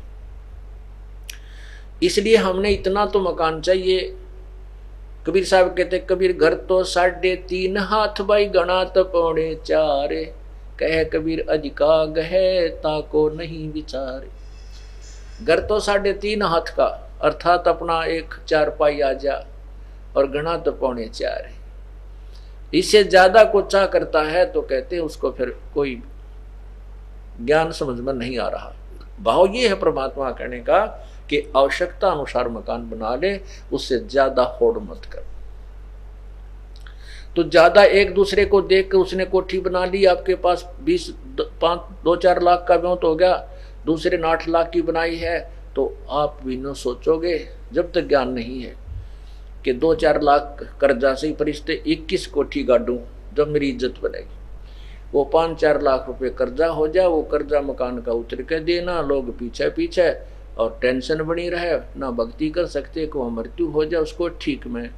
इसलिए हमने इतना तो मकान चाहिए। कबीर साहब कहते, कबीर घर तो 3.5 हाथ भाई गणा तो 4.25, कह कबीर अधिका गहे ताको नहीं विचारे। घर तो 3.5 हाथ का, अर्थात अपना एक 4 पाई आ जा, और गणा तो 4.25 है। इससे ज्यादा को चाह करता है तो कहते हैं उसको फिर कोई ज्ञान समझ में नहीं आ रहा। भाव ये है परमात्मा कहने का कि आवश्यकता अनुसार मकान बना ले, उससे ज्यादा होड़ मत कर। तो ज्यादा एक दूसरे को देख के उसने कोठी बना ली, आपके पास 2-4 लाख का ब्योंत हो गया, दूसरे ने 8 लाख की बनाई है, तो आप भी न सोचोगे, जब तक ज्ञान नहीं है, कि 2-4 लाख कर्जा से ही परिस्थिति 21 कोठी गाड़ूं जब मेरी इज्जत बनेगी। वो 5-4 लाख रुपए कर्जा हो जाए, वो कर्जा मकान का उतर के देना, लोग पीछे पीछे और टेंशन बनी रहे, ना भक्ति कर सकते, को मृत्यु हो जाए उसको ठीक में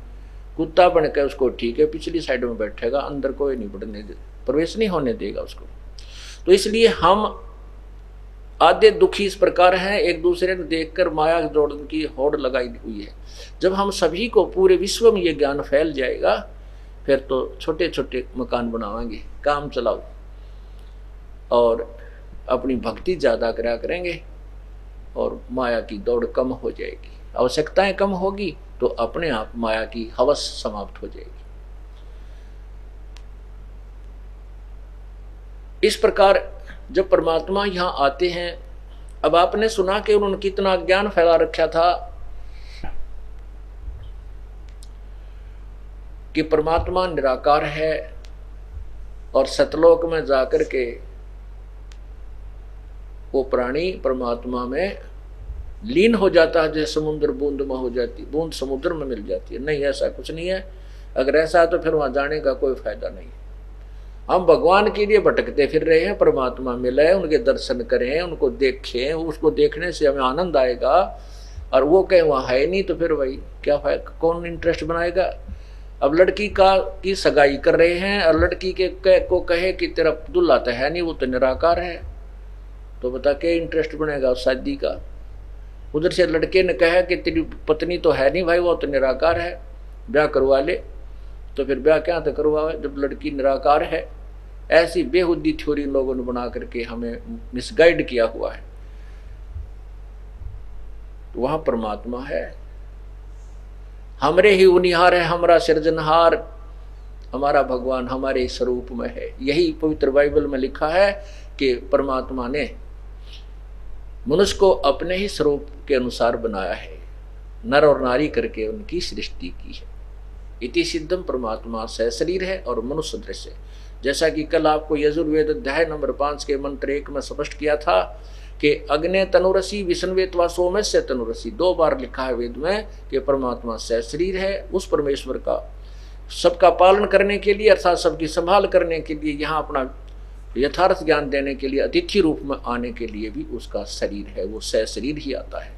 कुत्ता बन के उसको ठीक है पिछली साइड में बैठेगा, अंदर कोई नहीं बढ़ने दे, प्रवेश नहीं होने देगा उसको। तो इसलिए हम आधे दुखी इस प्रकार हैं, एक दूसरे को देखकर माया जोड़न की होड़ लगाई हुई है। जब हम सभी को पूरे विश्व में ये ज्ञान फैल जाएगा, फिर तो छोटे छोटे मकान बनाएंगे, काम चलाओ और अपनी भक्ति ज़्यादा करा करेंगे और माया की दौड़ कम हो जाएगी, आवश्यकताएं कम होगी तो अपने आप माया की हवस समाप्त हो जाएगी। इस प्रकार जब परमात्मा यहाँ आते हैं, अब आपने सुना कि उन्होंने कितना ज्ञान फैला रखा था कि परमात्मा निराकार है और सतलोक में जाकर के वो प्राणी परमात्मा में लीन हो जाता है, जैसे समुद्र बूंद में हो जाती, बूंद समुद्र में मिल जाती है। नहीं, ऐसा कुछ नहीं है। अगर ऐसा है तो फिर वहां जाने का कोई फायदा नहीं। हम भगवान के लिए भटकते फिर रहे हैं, परमात्मा मिले, उनके दर्शन करें, उनको देखें, उसको देखने से हमें आनंद आएगा, और वो कहें वहाँ है नहीं तो फिर वही क्या फायदा, कौन इंटरेस्ट बनाएगा। अब लड़की की सगाई कर रहे हैं और लड़की को कहे कि तेरा दुल्हा तो है नहीं, वो तो निराकार है, तो बता क्या इंटरेस्ट बनेगा उस शादी का। उधर से लड़के ने कहा कि तेरी पत्नी तो है नहीं भाई, वो तो निराकार है, ब्याह करवा ले, तो फिर ब्याह क्या तो करवावे जब लड़की निराकार है। ऐसी बेहुदी थ्योरी लोगों ने बना करके हमें मिसगाइड किया हुआ है। तो वहां परमात्मा है, हमरे ही उनिहार है, हमारा सृजनहार, हमारा भगवान हमारे स्वरूप में है। यही पवित्र बाइबल में लिखा है कि परमात्मा ने मनुष्य को अपने ही स्वरूप के अनुसार बनाया है, नर और नारी करके उनकी सृष्टि की है। इति सिद्धम, परमात्मा सशरीर है और मनुष्य सदृश है। जैसा कि कल आपको यजुर्वेद अध्याय नंबर 5 के मंत्र 1 में स्पष्ट किया था कि अग्ने तनुरसी विष्णुवेत्वा सोमस्य तनुरसी, 2 बार लिखा है वेद में कि परमात्मा सशरीर है। उस परमेश्वर का सबका पालन करने के लिए अर्थात सबकी संभाल करने के लिए, यहाँ अपना यथार्थ ज्ञान देने के लिए, अतिथि रूप में आने के लिए भी उसका शरीर है। वो सशरीर ही आता है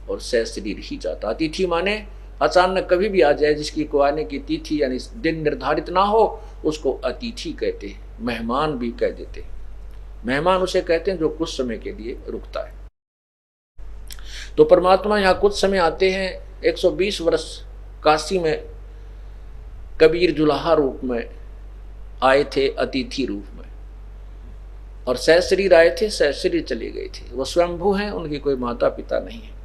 और सशरीर ही जाता। अतिथि माने अचानक कभी भी आ जाए, जिसकी को आने की तिथि यानी दिन निर्धारित ना हो, उसको अतिथि कहते हैं, मेहमान भी कह देते हैं। मेहमान उसे कहते हैं जो कुछ समय के लिए रुकता है। तो परमात्मा यहाँ कुछ समय आते हैं। 120 वर्ष काशी में कबीर जुलाहा रूप में आए थे, अतिथि रूप में, और सशरीर आए थे, सशरीर चले गए थे। वो स्वयंभू हैं, उनकी कोई माता पिता नहीं है।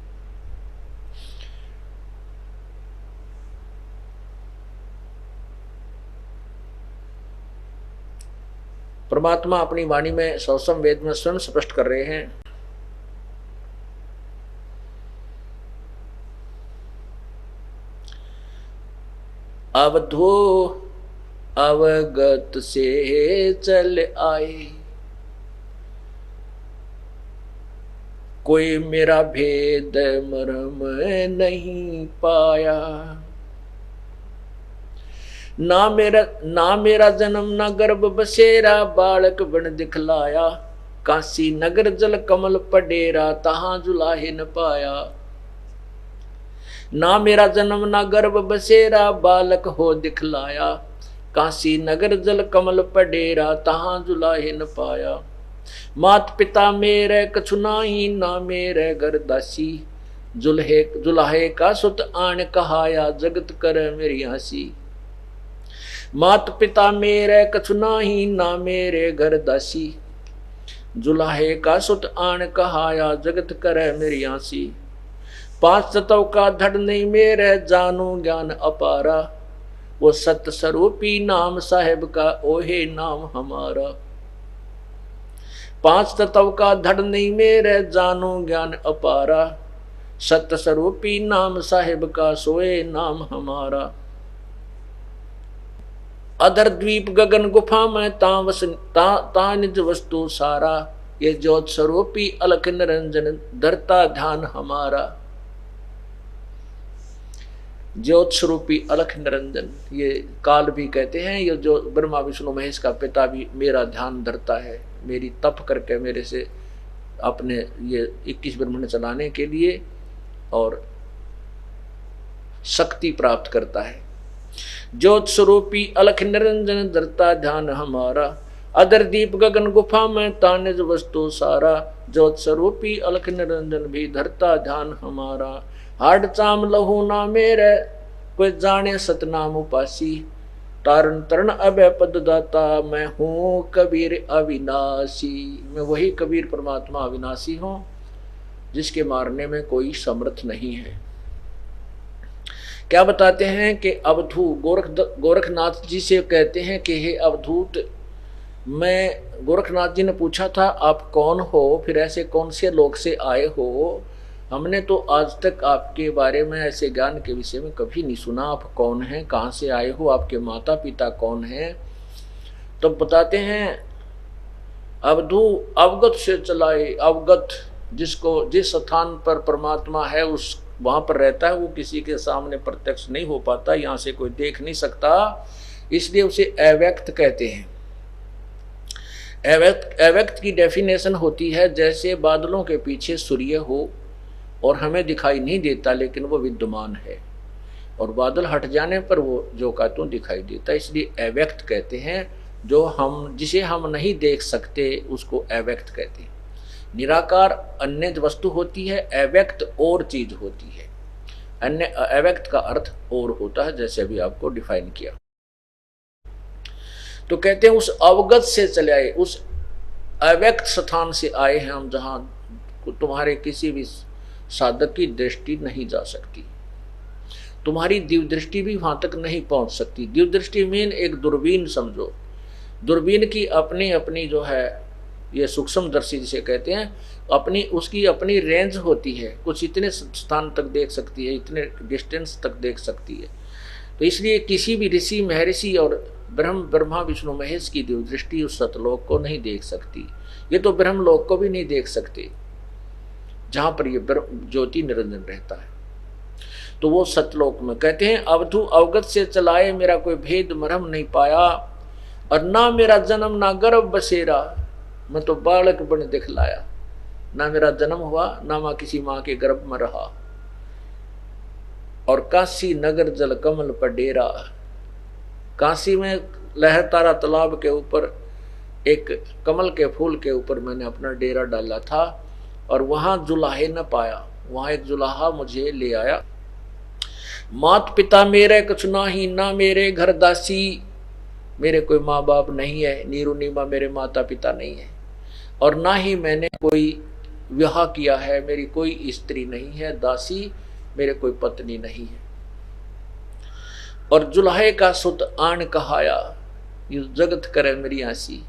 परमात्मा अपनी वाणी में सौसम वेद में स्वयं स्पष्ट कर रहे हैं, अवधो अवगत से चल आए, कोई मेरा भेद मरम नहीं पाया। ना मेरा जन्म ना गर्भ बसेरा, बालक बन दिखलाया, काशी नगर जल कमल पडेरा, तहां जुलाहे न पाया। ना मेरा जन्म ना गर्भ बसेरा, बालक हो दिखलाया, काशी नगर जल कमल पडेरा, तहां जुलाहे न पाया। मात पिता मेरे कछु नाही, ना मेरे घर दासी, जुलाहे का सुत आन कहाया, जगत कर मेरी हंसी। मात पिता मेरे कछु नाही, ना मेरे घर दासी, जुलाहे का सुत आन कहाया, जगत करे मेरी आसी। 5 तत्व का धड़ नहीं मेरे, जानो ज्ञान अपारा, वो सत्य स्वरूपी नाम साहेब का, ओहे नाम हमारा। 5 तत्व का धड़ नहीं मेरे, जानो ज्ञान अपारा, सत्य स्वरूपी नाम साहेब का, सोए नाम हमारा। अधर द्वीप गगन गुफा में ता निज वस्तु सारा, ये ज्योत स्वरूपी अलख निरंजन, धरता ध्यान हमारा। ज्योत स्वरूपी अलख निरंजन, ये काल भी कहते हैं, ये जो ब्रह्मा विष्णु महेश का पिता भी मेरा ध्यान धरता है, मेरी तप करके मेरे से अपने ये 21 ब्रह्मांड चलाने के लिए और शक्ति प्राप्त करता है। ज्योत स्वरूपी अलख निरंजन धरता ध्यान हमारा, अदर दीप गगन गुफा में तानिज वस्तु सारा, ज्योत स्वरूपी अलख निरंजन भी धरता ध्यान हमारा। हाड चाम लहू ना मेरे कोई जाने सतनाम उपासी, तारण तरण अभय पद दाता, मैं हूँ कबीर अविनाशी। मैं वही कबीर परमात्मा अविनाशी हूँ जिसके मारने में कोई समर्थ नहीं है। क्या बताते हैं कि अवधू गोरखनाथ जी से कहते हैं कि हे अवधूत, मैं गोरखनाथ जी ने पूछा था आप कौन हो, फिर ऐसे कौन से लोग से आए हो, हमने तो आज तक आपके बारे में ऐसे ज्ञान के विषय में कभी नहीं सुना, आप कौन हैं, कहाँ से आए हो, आपके माता पिता कौन हैं। तो बताते हैं अवधू अवगत से चलाए, अवगत जिसको जिस स्थान पर परमात्मा है उस वहां पर रहता है, वो किसी के सामने प्रत्यक्ष नहीं हो पाता, यहाँ से कोई देख नहीं सकता, इसलिए उसे अव्यक्त कहते हैं। अव्यक्त की डेफिनेशन होती है जैसे बादलों के पीछे सूर्य हो और हमें दिखाई नहीं देता लेकिन वो विद्यमान है, और बादल हट जाने पर वो जो का त्यों दिखाई देता, इसलिए अव्यक्त कहते हैं। जिसे हम नहीं देख सकते उसको अव्यक्त कहते हैं। निराकार अन्य वस्तु होती है, अव्यक्त और चीज होती है। अन्य अव्यक्त का अर्थ और होता है, जैसे अभी आपको डिफाइन किया। तो कहते हैं उस अवगत से चले आए, उस अव्यक्त स्थान से आए हैं हम, जहां तुम्हारे किसी भी साधक की दृष्टि नहीं जा सकती, तुम्हारी दिव्य दृष्टि भी वहां तक नहीं पहुंच सकती। दिव्य दृष्टि मीन एक दूरबीन समझो, दूरबीन की अपनी अपनी जो है ये सूक्ष्म दर्शी जिसे कहते हैं, उसकी अपनी रेंज होती है, कुछ इतने स्थान तक देख सकती है, इतने डिस्टेंस तक देख सकती है। तो इसलिए किसी भी ऋषि महर्षि और ब्रह्मा विष्णु महेश की दिव्य दृष्टि उस सतलोक को नहीं देख सकती, ये तो ब्रह्मलोक को भी नहीं देख सकते जहां पर ये ज्योति निरंजन रहता है। तो वो सतलोक में कहते हैं अवधू अवगत से चलाए, मेरा कोई भेद मरहम नहीं पाया, और ना मेरा जन्म ना गर्भ बसेरा, मैं तो बालक बन दिखलाया, ना मेरा जन्म हुआ ना मैं किसी माँ के गर्भ में रहा, और काशी नगर जल कमल पर डेरा, काशी में लहरतारा तालाब के ऊपर एक कमल के फूल के ऊपर मैंने अपना डेरा डाला था, और वहां जुलाहे न पाया, वहां एक जुलाहा मुझे ले आया। मात पिता मेरे कुछ ना ही, ना मेरे घर दासी, मेरे कोई माँ बाप नहीं है, नीरू नीमा मेरे माता पिता नहीं है, और ना ही मैंने कोई विवाह किया है, मेरी कोई स्त्री नहीं है, दासी मेरे कोई पत्नी नहीं है। और जुलाहे का सुत आन कहाया, यू जगत करे मेरी आसी।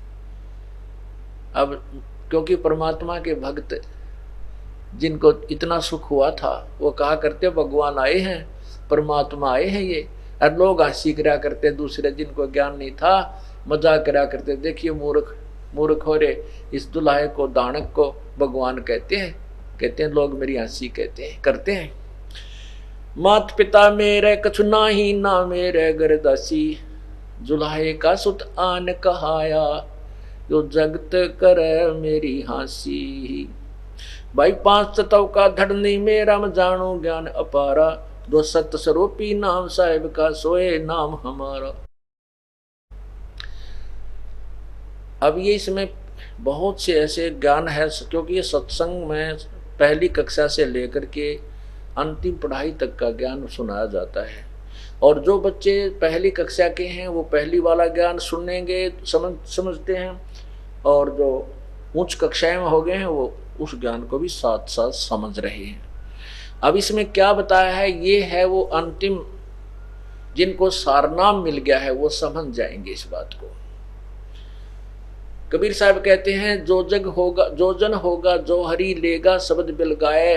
अब क्योंकि परमात्मा के भक्त जिनको इतना सुख हुआ था वो कहा करते भगवान आए हैं, परमात्मा आए हैं ये, और लोग हंसी करा करते दूसरे, जिनको ज्ञान नहीं था मजाक करा करते, देखिए मूर्ख हो रे, इस दुल्हे को दानक को भगवान कहते हैं लोग, मेरी हंसी करते हैं। मात पिता मेरे कछु नाही, ना मेरे घर दासी, जुलाहे का सुत आन कहाया, जो जगत करे मेरी हंसी। भाई 5 तत्व का धड़नी मेरा मैं जानू ज्ञान अपारा, दो सत्य स्वरूपी नाम साहिब का सोए नाम हमारा। अब ये इसमें बहुत से ऐसे ज्ञान है, क्योंकि ये सत्संग में पहली कक्षा से लेकर के अंतिम पढ़ाई तक का ज्ञान सुनाया जाता है, और जो बच्चे पहली कक्षा के हैं वो पहली वाला ज्ञान सुनेंगे, समझते हैं, और जो उच्च कक्षाएं में हो गए हैं वो उस ज्ञान को भी साथ साथ समझ रहे हैं। अब इसमें क्या बताया है, ये है वो अंतिम, जिनको सारनाम मिल गया है वो समझ जाएंगे इस बात को। कबीर साहब कहते हैं जो जग होगा जो जन होगा जो हरि लेगा शब्द बिल गाए,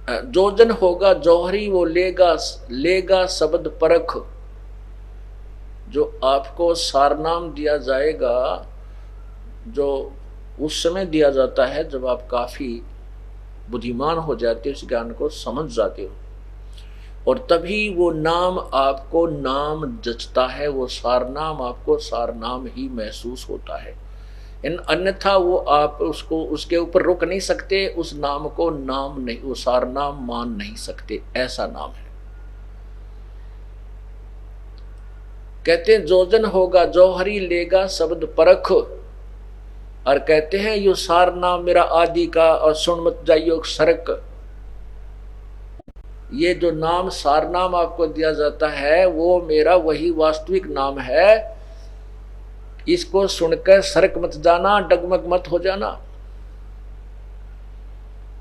जो जन होगा जौहरी वो लेगा शब्द परख। जो आपको सारनाम दिया जाएगा, जो उस समय दिया जाता है जब आप काफी बुद्धिमान हो जाते हो, उस ज्ञान को समझ जाते हो, और तभी वो नाम आपको नाम जचता है, वो सार नाम आपको सार नाम ही महसूस होता है। अन्यथा वो आप उसको उसके ऊपर रुक नहीं सकते, उस नाम को नाम नहीं, वो सार नाम मान नहीं सकते, ऐसा नाम है। कहते हैं जोजन होगा जौहरी लेगा शब्द परख, और कहते हैं यो सार नाम मेरा आदि का और सुन मत जाइयो सरक। ये जो नाम सार नाम आपको दिया जाता है वो मेरा वही वास्तविक नाम है, इसको सुनकर सरक मत जाना, डगमग मत हो जाना।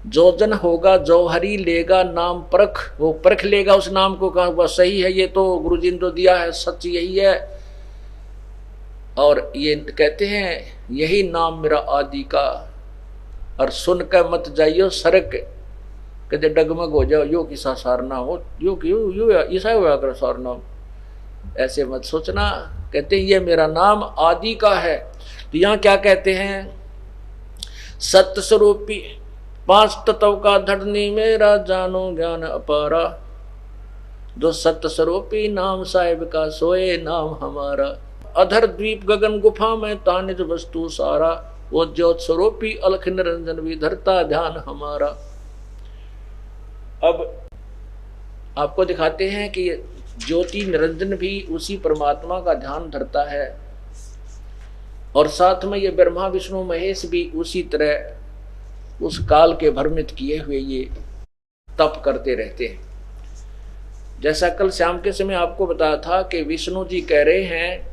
जोजन होगा जौहरी लेगा नाम परख, वो परख लेगा उस नाम को, कहा वह सही है, ये तो गुरुजी ने जो दिया है सच यही है। और ये कहते हैं यही नाम मेरा आदि का, और सुनकर मत जाइयो सरक, कहते डगमग हो जाओ, यो किसा सारना हो, यो ऐसा हुआ कर सारना, ऐसे मत सोचना। कहते हैं ये मेरा नाम आदि का है। तो यहाँ क्या कहते हैं, सत्य स्वरूपी 5 तत्व का धरनी मेरा जानो ज्ञान अपारा, जो सत्य स्वरूपी नाम साहिब का सोए नाम हमारा। अधर द्वीप गगन गुफा में तानिज वस्तु सारा, वो ज्योत स्वरूपी अलख निरंजन विधरता ध्यान हमारा। अब आपको दिखाते हैं कि ज्योति निरंजन भी उसी परमात्मा का ध्यान धरता है, और साथ में ये ब्रह्मा विष्णु महेश भी उसी तरह उस काल के भ्रमित किए हुए ये तप करते रहते हैं। जैसा कल शाम के समय आपको बताया था कि विष्णु जी कह रहे हैं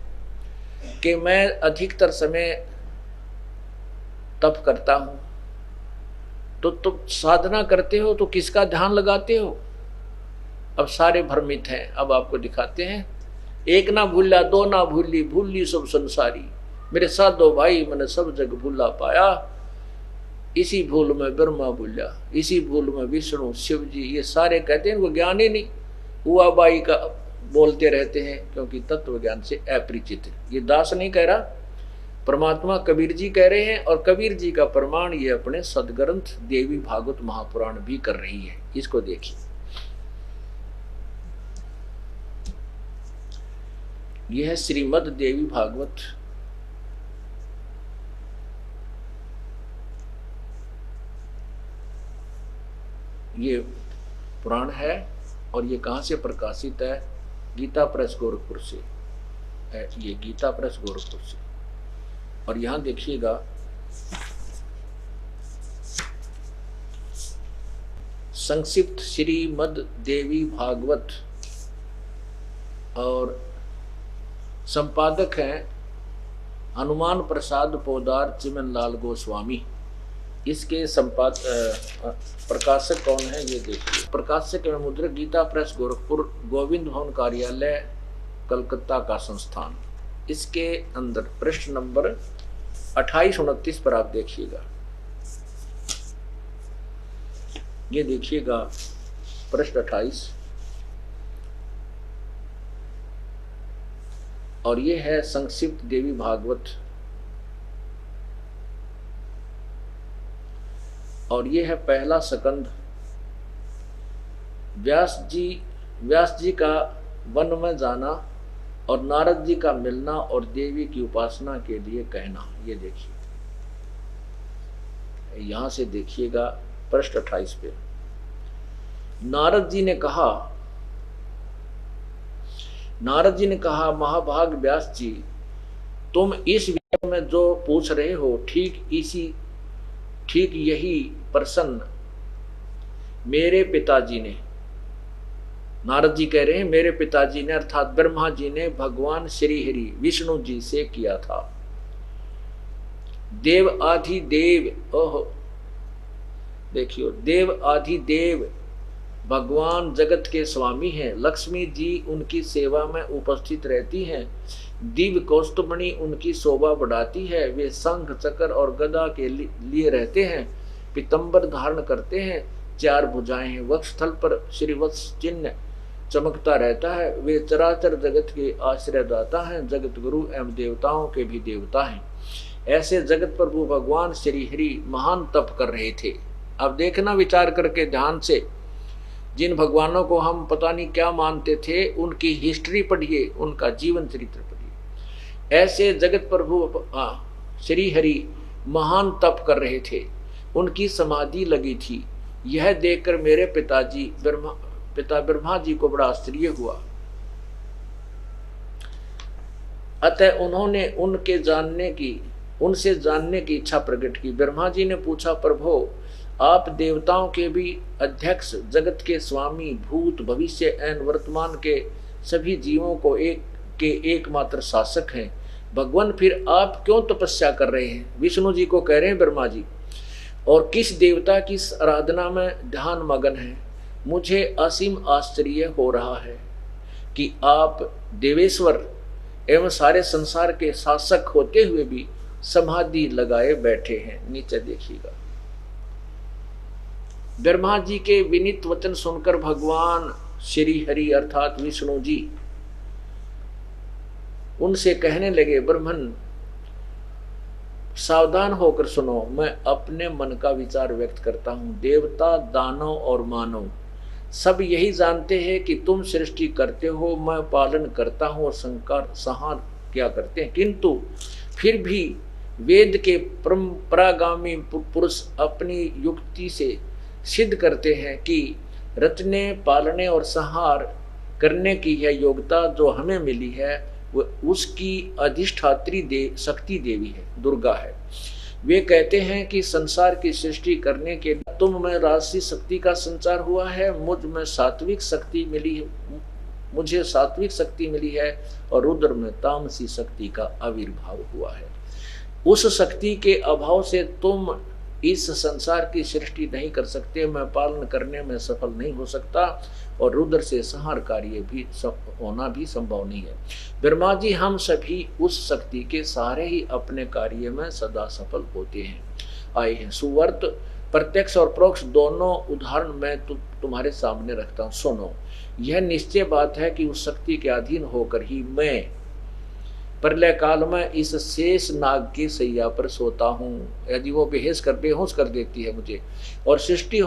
कि मैं अधिकतर समय तप करता हूं, तो तुम साधना करते हो तो किसका ध्यान लगाते हो? अब सारे भ्रमित हैं। अब आपको दिखाते हैं, एक ना भूला दो ना भूली, भूली सब संसारी, मेरे साधो भाई मैंने सब जग भूला पाया, इसी भूल में ब्रह्मा भूला, इसी भूल में विष्णु शिव जी, ये सारे कहते हैं वो ज्ञान ही नहीं हुआ बाई का बोलते रहते हैं, क्योंकि तत्व ज्ञान से अपरिचित है। ये दास नहीं कह रहा, परमात्मा कबीर जी कह रहे हैं, और कबीर जी का प्रमाण ये अपने सदग्रंथ देवी भागवत महापुराण भी कर रही है। इसको देखिए, यह है श्रीमद् देवी भागवत, ये पुराण है, और ये कहाँ से प्रकाशित है? गीता प्रेस गोरखपुर से है, ये गीता प्रेस गोरखपुर से। और यहां देखिएगा संक्षिप्त श्रीमद् देवी भागवत, और संपादक हैं हनुमान प्रसाद पोदार चिमन लाल गोस्वामी। इसके प्रकाशक कौन है ये देखिए, प्रकाशक एवं मुद्रक गीता प्रेस गोरखपुर, गोविंद भवन कार्यालय कलकत्ता का संस्थान। इसके अंदर पृष्ठ नंबर 28-29 पर आप देखिएगा, ये देखिएगा पृष्ठ 28, और ये है संक्षिप्त देवी भागवत, और ये है पहला सकंद। व्यास जी का वन में जाना और नारद जी का मिलना और देवी की उपासना के लिए कहना, ये देखिए, यहां से देखिएगा पृष्ठ 28 पे। नारद जी ने कहा महाभाग व्यास जी, तुम इस विषय में जो पूछ रहे हो ठीक यही प्रसन्न मेरे पिताजी ने, नारद जी कह रहे हैं मेरे पिताजी ने अर्थात ब्रह्मा जी ने भगवान श्री हरि विष्णु जी से किया था। देव आदि देव, ओहो देखियो, देव आदि देव भगवान जगत के स्वामी हैं। लक्ष्मी जी उनकी सेवा में उपस्थित रहती हैं। दिव्य कौस्तुभमणि उनकी शोभा बढ़ाती है। वे शंख चक्र और गदा के लिए रहते हैं। पीतंबर धारण करते हैं। 4 भुजाएं हैं। वक्षस्थल पर श्रीवत्स चिन्ह चमकता रहता है। वे चराचर जगत के आश्रयदाता हैं। जगत गुरु एवं देवताओं के भी देवता हैं। ऐसे जगत प्रभु भगवान श्री हरि महान तप कर रहे थे। अब देखना विचार करके ध्यान से, जिन भगवानों को हम पता नहीं क्या मानते थे उनकी हिस्ट्री पढ़िए, उनका जीवन चरित्र पढ़िए। ऐसे जगत प्रभु श्री हरि महान तप कर रहे थे, उनकी समाधि लगी थी। यह देखकर मेरे पिता ब्रह्मा जी को बड़ा आश्चर्य हुआ। अतः उन्होंने उनसे जानने की इच्छा प्रकट की। ब्रह्मा जी ने पूछा, प्रभु आप देवताओं के भी अध्यक्ष, जगत के स्वामी, भूत भविष्य एवं वर्तमान के सभी जीवों को एकमात्र शासक हैं। भगवान फिर आप क्यों तपस्या कर रहे हैं? विष्णु जी को कह रहे हैं ब्रह्मा जी, और किस देवता की आराधना में ध्यान मगन है? मुझे असीम आश्चर्य हो रहा है कि आप देवेश्वर एवं सारे संसार के शासक होते हुए भी समाधि लगाए बैठे हैं। नीचे देखिएगा। ब्रह्मा जी के विनीत वचन सुनकर भगवान श्री हरि अर्थात विष्णु जी उनसे कहने लगे, ब्रह्मन सावधान होकर सुनो, मैं अपने मन का विचार व्यक्त करता हूं। देवता, दानव और मानव सब यही जानते हैं कि तुम सृष्टि करते हो, मैं पालन करता हूं और संहार क्या करते हैं, किंतु फिर भी वेद के परंपरागामी पुरुष अपनी युक्ति से सिद्ध करते हैं कि रचने, पालने और संहार करने की यह योग्यता जो हमें मिली है वह उसकी अधिष्ठात्री शक्ति देवी है, दुर्गा है। वे कहते हैं कि संसार की सृष्टि करने के लिए तुम में राजसी शक्ति का संचार हुआ है, मुझे सात्विक शक्ति मिली है और रुद्र में तामसी शक्ति का आविर्भाव हुआ है। उस शक्ति के अभाव से तुम इस संसार की सृष्टि नहीं कर सकते, मैं पालन करने में सफल नहीं हो सकता और रुद्र से संहार कार्य भी होना भी संभव नहीं है। ब्रह्मा जी, हम सभी उस शक्ति के सहारे ही अपने कार्य में सदा सफल होते हैं आए हैं। सुवर्त, प्रत्यक्ष और परोक्ष दोनों उदाहरण मैं तुम्हारे सामने रखता हूँ। सुनो, यह निश्चय बात है कि उस शक्ति के अधीन होकर ही मैं प्रलय काल में इस शेष नाग की सैया पर सोता हूँ। यदि वो बेहोश कर देती है मुझे, और सृष्टि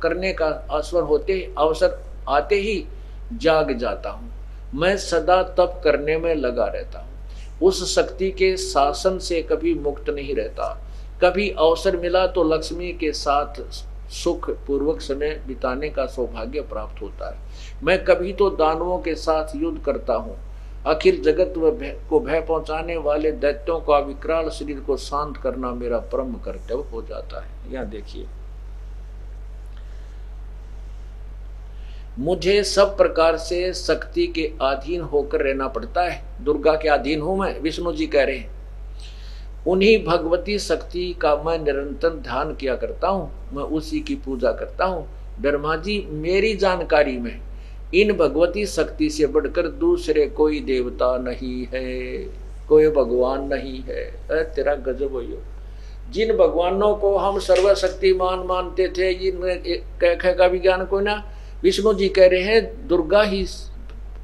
करने का अवसर आते ही जाग जाता हूँ। मैं सदा तप करने में लगा रहता हूँ, उस शक्ति के शासन से कभी मुक्त नहीं रहता। कभी अवसर मिला तो लक्ष्मी के साथ सुख पूर्वक समय बिताने का सौभाग्य प्राप्त होता है। मैं कभी तो दानवों के साथ युद्ध करता हूँ। अखिल जगत को भय पहुंचाने वाले दैत्यों का विकराल शरीर को शांत करना मेरा परम कर्तव्य हो जाता है। यहाँ देखिए, मुझे सब प्रकार से शक्ति के अधीन होकर रहना पड़ता है। दुर्गा के अधीन हूं मैं, विष्णु जी कह रहे हैं। उन्हीं भगवती शक्ति का मैं निरंतर ध्यान किया करता हूँ, मैं उसी की पूजा करता हूँ। ब्रह्मा जी, मेरी जानकारी में इन भगवती शक्ति से बढ़कर दूसरे कोई देवता नहीं है, कोई भगवान नहीं है। तेरा गजब हो। जिन भगवानों को हम सर्वशक्तिमान मानते थे, जिनमें कह का भी ज्ञान कोई ना, विष्णु जी कह रहे हैं दुर्गा ही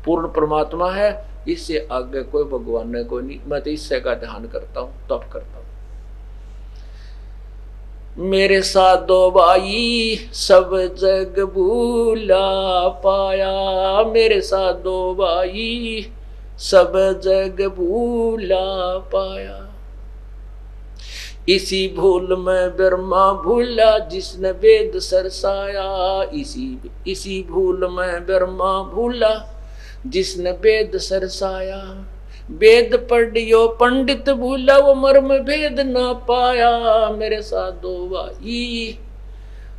पूर्ण परमात्मा है, इससे आगे कोई भगवान नहीं, कोई नहीं। मैं तो इससे का ध्यान करता हूँ, तप करता हूँ। मेरे साधो भाई सब जग भूला पाया, मेरे साधो भाई सब जग भूला पाया। इसी भूल में ब्रह्मा भूला जिसने वेद सरसाया, इसी भूल में ब्रह्मा भूला जिसने वेद सरसाया। वेद पढ़ियो पंडित भूला, वो मर्म भेद ना पाया। मेरे साधो भाई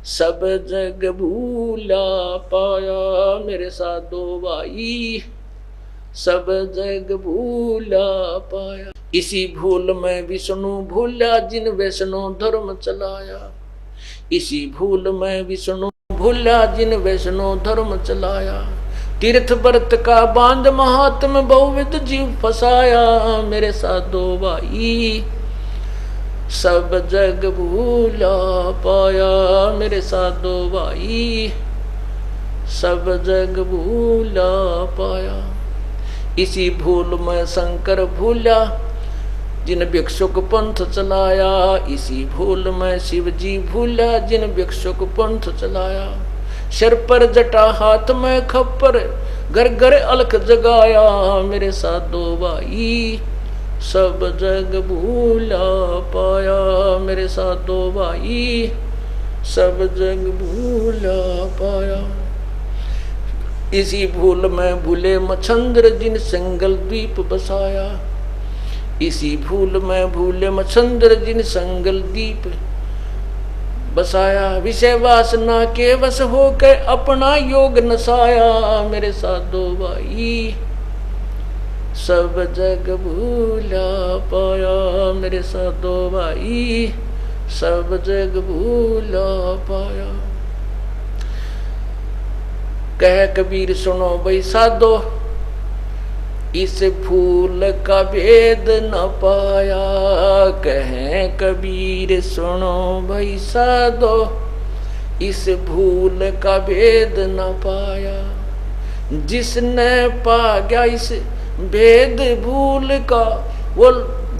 सब जग भूला पाया, मेरे साधो भाई सब जग भूला पाया। इसी भूल में विष्णु भूला जिन वैष्णो धर्म चलाया, इसी भूल में विष्णु भूला जिन वैष्णो धर्म चलाया। तीर्थ व्रत का बांध महात्म बहुविध जीव फसाया। मेरे साधो भाई सब जग भूला पाया, मेरे साधो भाई सब जग भूला पाया। इसी भूल में शंकर भूला जिन भिक्षुक पंथ चलाया, इसी भूल में शिव जी भूला जिन भिक्षुक पंथ चलाया। सिर पर जटा हाथ में खप्पर, घर घर अलख जगाया, मेरे साधो भाई सब जग भूला पाया, मेरे साधो भाई सब जग भूला पाया। इसी भूल में भूले मच्छंद्र जिन संगल द्वीप बसाया, इसी भूल में भूले मच्छंद्र जिन संगल द्वीप बसाया। विषय वासना के वश होकर अपना योग नसाया, मेरे साधो भाई सब जग भूला पाया, मेरे साधो भाई सब जग भूला पाया। कह कबीर सुनो भाई साधो, इस भूल का भेद न पाया। कहें कबीर सुनो भाई साधो, इस भूल का भेद न पाया। जिसने पा गया इस भेद भूल का, वो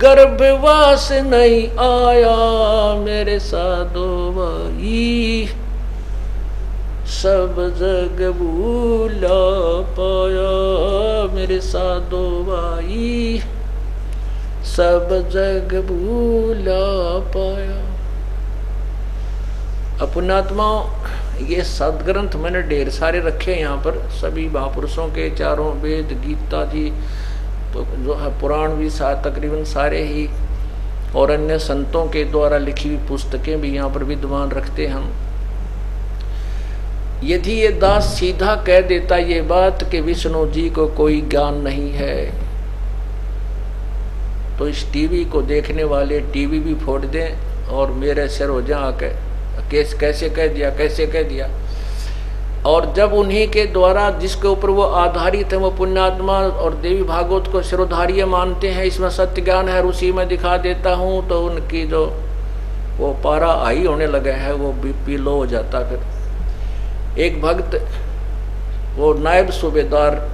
गर्भवास नहीं आया, मेरे साधो भाई सब जग भूला पाया, मेरे साधो भाई सब जग भूला पाया। पुण्यात्माओं, ये सदग्रंथ मैंने ढेर सारे रखे यहाँ पर, सभी महापुरुषों के चारों वेद, गीता जी तो जो है, पुराण भी तकरीबन सारे ही, और अन्य संतों के द्वारा लिखी हुई पुस्तकें भी यहाँ पर विद्वान रखते हम। यदि ये दास सीधा कह देता ये बात कि विष्णु जी को कोई ज्ञान नहीं है, तो इस टीवी को देखने वाले टीवी भी फोड़ दें और मेरे सिर हो जा आके कैसे कह दिया, कैसे कह दिया। और जब उन्हीं के द्वारा जिसके ऊपर वो आधारित है, वो पुण्यात्मा और देवी भागवत को शिरोधार्य मानते हैं, इसमें सत्य ज्ञान है, उसी में दिखा देता हूँ, तो उनकी जो वो पारा हाई होने लगे है, वो बीपी लो हो जाता। फिर एक भक्त, वो नायब सूबेदार,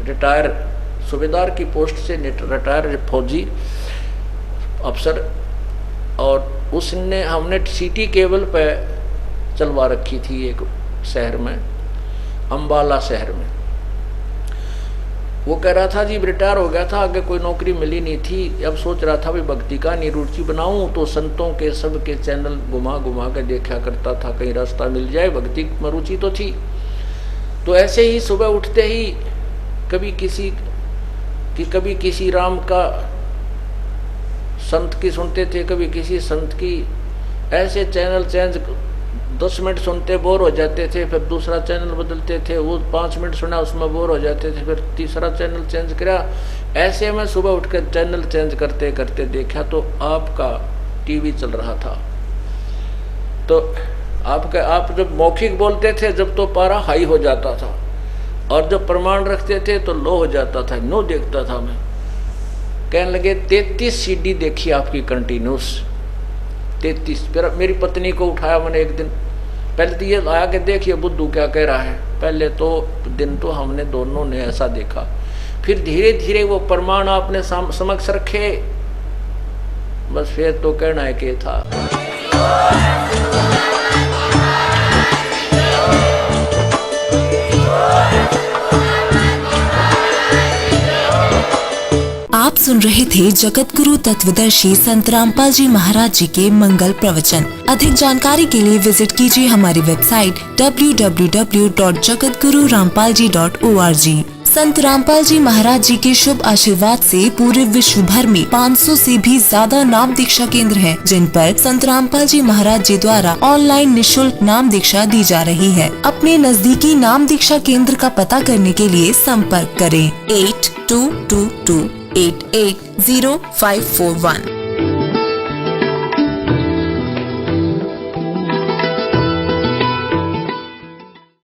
रिटायर सूबेदार की पोस्ट से रिटायर फौजी अफसर, और उसने हमने सिटी केबल पे चलवा रखी थी एक शहर में, अम्बाला शहर में। वो कह रहा था जी रिटायर हो गया था, आगे कोई नौकरी मिली नहीं थी, अब सोच रहा था भाई भक्ति का रुचि बनाऊं, तो संतों के सब के चैनल घुमा घुमा के देखा करता था, कहीं रास्ता मिल जाए, भक्ति में रुचि तो थी। तो ऐसे ही सुबह उठते ही कभी किसी राम का संत की सुनते थे, कभी किसी संत की, ऐसे चैनल चेंज 10 मिनट सुनते बोर हो जाते थे, फिर दूसरा चैनल बदलते थे, वो 5 मिनट सुना उसमें बोर हो जाते थे, फिर तीसरा चैनल चेंज करा। ऐसे में सुबह उठकर चैनल चेंज करते करते देखा तो आपका टीवी चल रहा था। तो आप जब मौखिक बोलते थे जब तो पारा हाई हो जाता था, और जब प्रमाण रखते थे तो लो हो जाता था। नो देखता था मैं, कहने लगे 33 सीडी देखी आपकी कंटिन्यूस, 33। फिर मेरी पत्नी को उठाया मैंने एक दिन, पहले तो ये आया कि देखिए बुद्धू क्या कह रहा है। पहले तो दिन तो हमने दोनों ने ऐसा देखा, फिर धीरे धीरे वो प्रमाण आपने समक्ष रखे, बस फिर तो कहना है कि था। आप सुन रहे थे जगत गुरु तत्वदर्शी संत रामपाल जी महाराज जी के मंगल प्रवचन। अधिक जानकारी के लिए विजिट कीजिए हमारी वेबसाइट www.jagatgururampalji.org। संत रामपाल जी महाराज जी के शुभ आशीर्वाद से पूरे विश्व भर में 500 से भी ज्यादा नाम दीक्षा केंद्र हैं, जिन पर संत रामपाल जी महाराज जी द्वारा ऑनलाइन निशुल्क नाम दीक्षा दी जा रही है। अपने नजदीकी नाम दीक्षा केंद्र का पता करने के लिए संपर्क करें 8222880541।